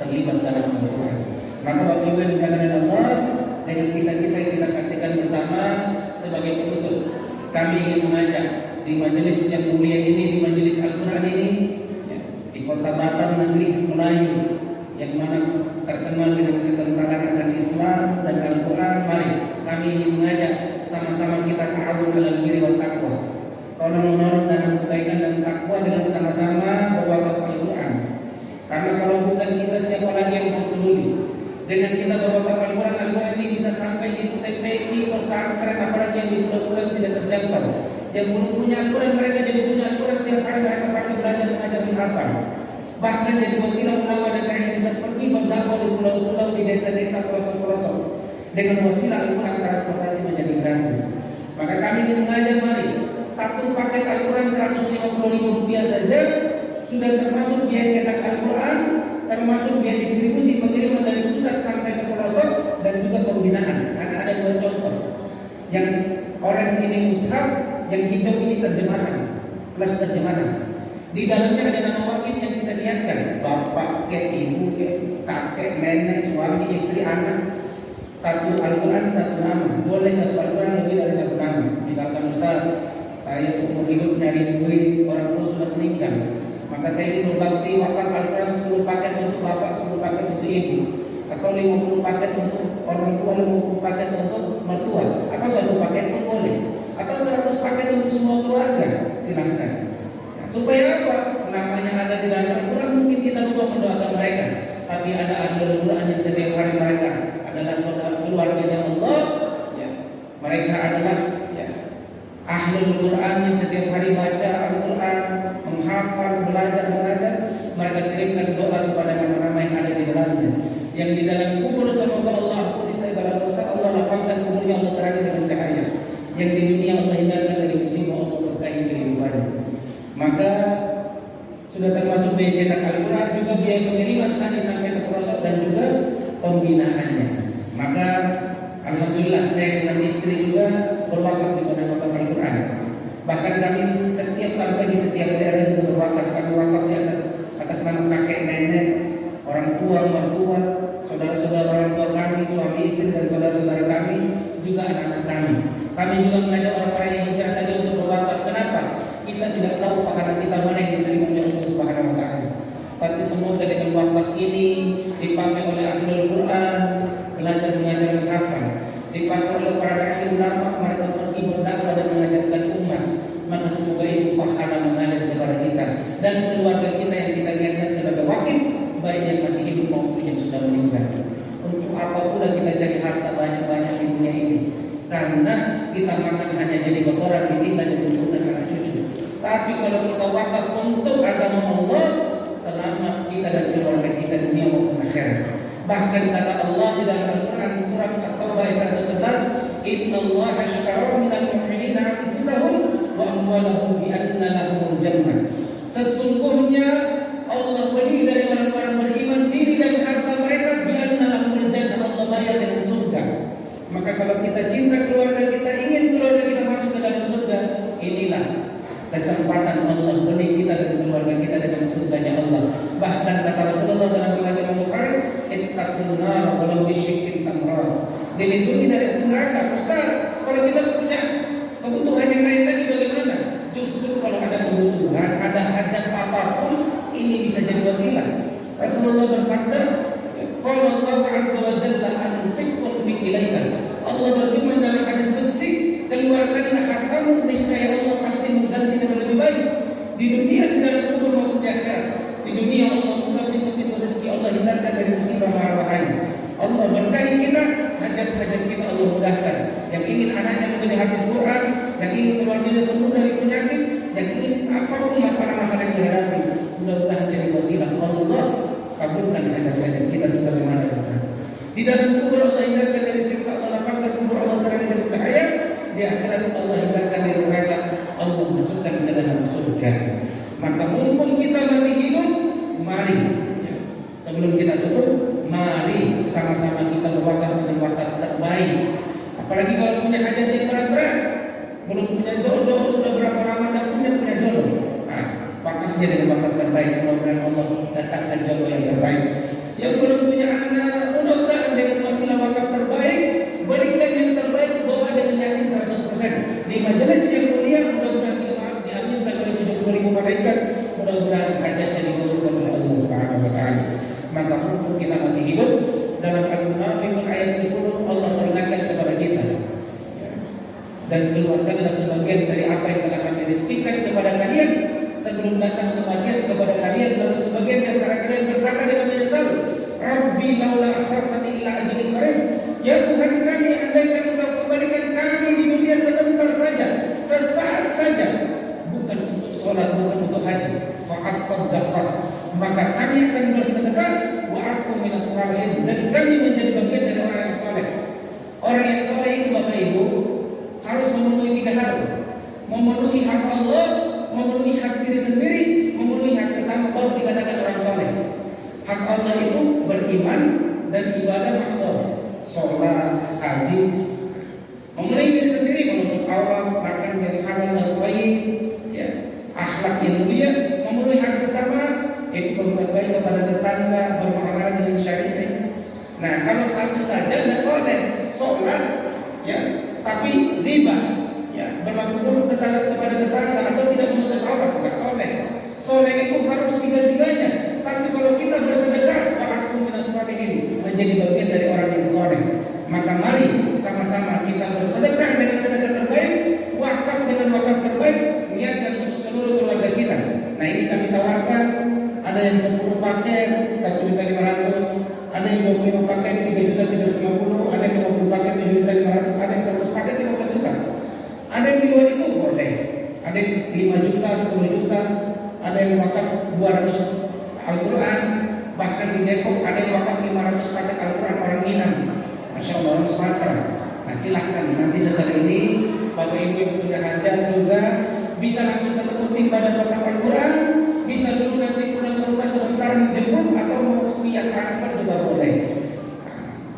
terlibat dalam Al-Quran. Maka Bapak Ibu yang dimuliakan oleh Allah, dengan kisah-kisah yang kita saksikan bersama sebagai penutup, kami ingin mengajak di majelis yang mulia ini, di majelis Al-Quran ini, ya, di kota Batam, negeri Melayu yang mana terkenal dengan ketentraman akan Islam dan Al-Quran. Mari kami ingin mengajak sama-sama kita ta'awun 'alal birri wat taqwa, tolong menolong dalam kebaikan dan takwa dengan sama-sama berwakaf Al-Quran. Karena kalau bukan kita, siapa lagi yang mau peduli? Dengan kita berwakaf Al-Quran, Al-Quran ini bisa sampai di TPI, pesantren, apalagi yang di pulau-pulau yang tidak terjangkau. Yang belum punya Al-Quran, mereka jadi punya Al-Quran setiap hari mereka pakai belajar mengajar menghafal. Bahkan jadi wasilah ulama dan mereka bisa pergi berdakwah di pulau-pulau, di desa-desa, pelosok-pelosok dengan wasilah Al-Quran transportasi menjadi gratis. Maka kami ingin mengajak, mari satu paket Al-Quran Rp150.000 saja sudah termasuk biaya cetak Al-Quran, termasuk biaya distribusi pengiriman dari pusat sampai ke pelosok dan juga pembinaan. Karena ada dua contoh, yang orange ini mushaf, yang hijau ini terjemahan plus terjemahan. Di dalamnya ada nama wakil yang kita niatkan, bapak, ibu, kakek, nenek, suami, istri, anak. Satu Al-Quran, satu nama. Boleh satu Al-Quran lebih dari satu nama. Misalkan Ustaz, saya seumur hidup nyari duit, orang tua sudah meninggal, maka saya ingin berbakti wakaf Al-Quran 10 paket untuk bapak, 10 paket untuk ibu, atau 50 paket untuk orang tua, 50 paket untuk mertua, atau 1 paket pun boleh, atau 100 paket untuk semua keluarga, silahkan. Nah, supaya apa? Namanya ada di dalam Al-Quran, mungkin kita lupa mendoakan mereka, tapi ada ahli Al-Quran yang setiap hari mereka adalah saudara keluarganya Allah, ya. Mereka adalah Ahlul Quran yang setiap hari baca Al-Quran, menghafal, belajar, mengajar. Mereka kirimkan doa kepada nama-nama yang ada di dalamnya. Yang di dalam kubur semoga Allah ampuni saya bala dosa, Allah lapangkan kuburnya, Allah terangi dengan cahaya. Yang di dunia Allah hindarkan dari musibah, Allah berkahi kehidupannya. Maka sudah termasuk biaya cetak Al-Quran, juga biaya pengiriman tadi sampai ke pelosok dan juga pembinaannya. Maka alhamdulillah saya dengan istri juga berwakaf di badan wakaf Al-Quran. Bahkan kami setiap sampai di setiap daerah itu berwakaf. Kami wakaf di atas nama kakek, nenek, orang tua, mertua, saudara-saudara orang tua kami, suami istri dan saudara-saudara kami, juga anak-anak kami. Kami juga mengajak orang-orang yang hijrah tadi untuk berwakaf. Kenapa? Kita tidak tahu pahala kita mana yang diterima oleh Allah Subhanahu wa Ta'ala. Tapi semoga dengan wakaf ini dipakai oleh Ahlul Quran, belajar mengajar menghafal, dipakai oleh para ulama, mereka pergi berdakwah dan mengajarkan umat. Maka semoga itu pahala mengalir kepada kita dan keluarga kita yang kita niatkan sebagai wakif, baik yang masih hidup maupun yang sudah meninggal. Untuk apa pula kita cari harta banyak-banyak di dunia ini? Karena kita makan hanya jadi kotoran di kita dan untuk anak cucu. Tapi kalau kita wakaf untuk agama Allah, selamat kita dan keluarga kita dunia maupun akhirat. Bahkan kata Allah di dalam Al-Quran surat At-Taubah ayat 111, Innallaha ashtara minal mu'minina anfusahum wa amwalahum bi anna lahumul jannah. Sesungguhnya Allah beli dari orang-orang beriman diri dan harta mereka bi anna lahumul jannah, Allah bayar dengan surga. Maka kalau kita cinta keluarga kita, ingin keluarga kita masuk ke dalam surga, inilah kesempatan Allah beli kita dan keluarga kita dengan surganya Allah. Bahkan kata Rasulullah dalam riwayat Imam Bukhari, ittaqun nar walau bisyikkin tamrat. Dilindungi dari neraka. Ustaz, kalau kita punya kebutuhan yang lain lagi bagaimana? Justru kalau ada kebutuhan, ada hajat apapun, ini bisa jadi wasilah. Rasulullah bersabda, qala Allah azza wa jalla anfiqun fi ilaika. Allah berfirman dalam hadis qudsi, keluarkanlah hartamu, niscaya Allah pasti mengganti dengan lebih baik di dunia, di dalam kubur maupun di akhirat. Di dunia Allah buka pintu-pintu rezeki, Allah hindarkan dari musibah mara bahaya. Allah berkahi kita, hajat-hajat kita Allah mudahkan. Yang ingin anaknya menjadi hafiz Quran, yang ingin keluarganya sembuh dari penyakit, yang ingin apapun masalah-masalah yang dihadapi, mudah-mudahan jadi wasilah Allah kabulkan hajat-hajat kita sebagaimana yang tadi. Di dalam kubur Allah hindarkan dari siksa, Allah lapangkan kubur, Allah terangi dari cahaya. Di akhirat Allah hindarkan dari neraka, Allah masukkan ke dalam surga. Maka mumpung kita masih hidup, mari sebelum kita tutup, mari sama-sama kita berwakaf dengan wakaf terbaik. Apalagi kalau punya hajat yang berat-berat, belum punya jodoh, sudah berapa lama tidak punya jodoh, wakafnya dengan wakaf terbaik. Mudah-mudahan Allah datangkan jodoh yang terbaik. Yang belum punya anak, mudah-mudahan dengan wasilah wakaf terbaik, berikan yang terbaik, doa dengan yakin 100%. Di majelis yang dan keluarkanlah sebagian dari apa yang telah kami rizkikan kepada kalian sebelum datang kematian kepada kalian. Lalu sebagian di antara kalian berkata dengan menyesal, Rabbi laula akhartani ila ajalin qarib, ya Tuhan kami, andaikan Engkau kembalikan kami di dunia sebentar saja, sesaat saja, bukan untuk sholat, bukan untuk haji, fa as-saddaqah, maka kami akan bersedekah, wa aku minas salihin, dan kami menjadi bagian dari orang yang soleh. Orang yang soleh itu Bapak Ibu harus memenuhi 3 hal: memenuhi hak Allah, memenuhi hak diri sendiri, memenuhi hak sesama, baru dikatakan orang soleh. Hak Allah itu beriman dan ibadah makhluk, sholat, haji. Memenuhi diri sendiri, menutup aurat, makan yang halal dan baik, ya, akhlak yang mulia. Memenuhi hak sesama, itu berbuat baik kepada tetangga, bermuamalah dengan syariah. Nah, kalau satu saja nggak soleh, sholat, ya, tapi riba, ya, berlaku buruk kepada tetangga atau tidak menutup aurat, nggak soleh. Soleh itu harus 3-tiganya. Tapi kalau kita bersedekah, aku minas salihin, menjadi bagian dari orang yang soleh. Maka mari sama-sama kita bersedekah dengan sedekah terbaik, wakaf dengan wakaf terbaik, niatkan untuk seluruh keluarga kita. Nah, ini kami tawarkan. Ada yang 10 paket 1.500.000, ada yang 25 paket 3.750.000, ada yang 50 paket 7.500.000, ada yang 100 paket 15 juta. Ada yang di luar itu boleh. Ada yang 5 juta, 10 juta, ada yang wakaf 200 Al-Quran, bahkan di Depok ada yang wakaf 500 paket Al-Quran orang Minang, Masya Allah, orang Sumatera. Nah, silahkan nanti setelah ini Bapak Ibu yang punya hajat juga bisa langsung ke tempat badan wakaf Al-Quran, bisa dulu nanti pulang ke rumah sebentar menjemput atau mau via transfer juga boleh.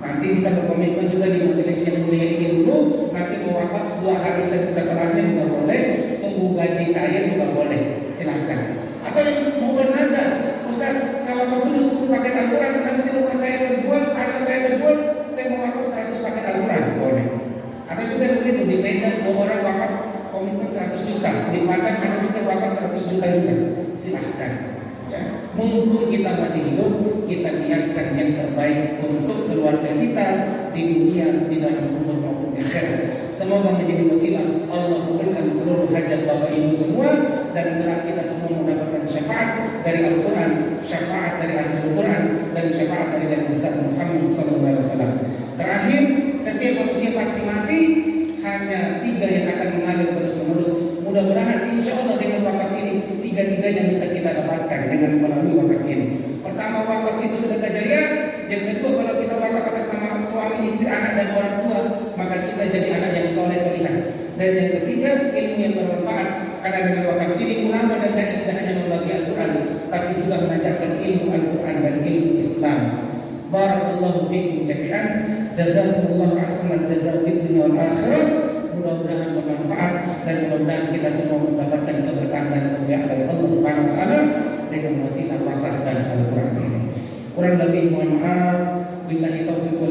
Nanti bisa berkomitmen juga di majelis yang mulia ini dulu, nanti mau wakaf 2 hari setelahnya juga boleh, tunggu gaji cair juga boleh, silahkan. Atau yang mau bernazar, Ustaz, saya wakaf dulu 10 paket Al-Quran, nanti rumah saya terjual, tanah saya terjual, saya mau wakaf 100 paket Al-Quran, boleh. Ada juga begitu, di Medan mau orang wakaf komitmen 100 juta, di Padang ada juga wakaf 100 juta juga, silahkan. Ya, mumpung kita masih hidup, kita niatkan yang terbaik untuk keluarga kita di dunia, di dalam umur maupun di akhirat. Semoga menjadi wasilah Allah kabulkan seluruh hajat Bapak Ibu semua, dan kelak kita semua mendapatkan syafaat dari Al-Quran, syafaat dari Ahlul Quran, dan syafaat dari Nabi Muhammad SAW. Terakhir, setiap manusia pasti mati, hanya 3 yang akan mengalir terus menerus. Mudah-mudahan insya Allah dengan wakaf ini 3-tiganya bisa kita dapatkan dengan melalui wakaf ini. Pertama, wakaf itu sedekah jariah. Yang kedua, kalau kita wakaf atas nama suami, istri, anak, dan orang tua, maka kita jadi anak yang soleh solihah. Dan yang ketiga, ilmu yang bermanfaat. Karena dengan wakaf ini ulama dan dai tidak hanya membagi Al-Quran, tapi juga mengajarkan ilmu Al-Quran dan ilmu Islam. Barakallahu fiikum jami'an. Jazakumullahu ahsanal jazaa fid dunya wal akhirah. Mudah-mudahan bermanfaat dan mudah-mudahan kita semua mendapatkan keberkahan dan kemuliaan dari Allah Subhanahu wa taala dengan wasilah wakaf dan Al-Quran ini. Kurang lebih mohon maaf. Billahi taufiq wal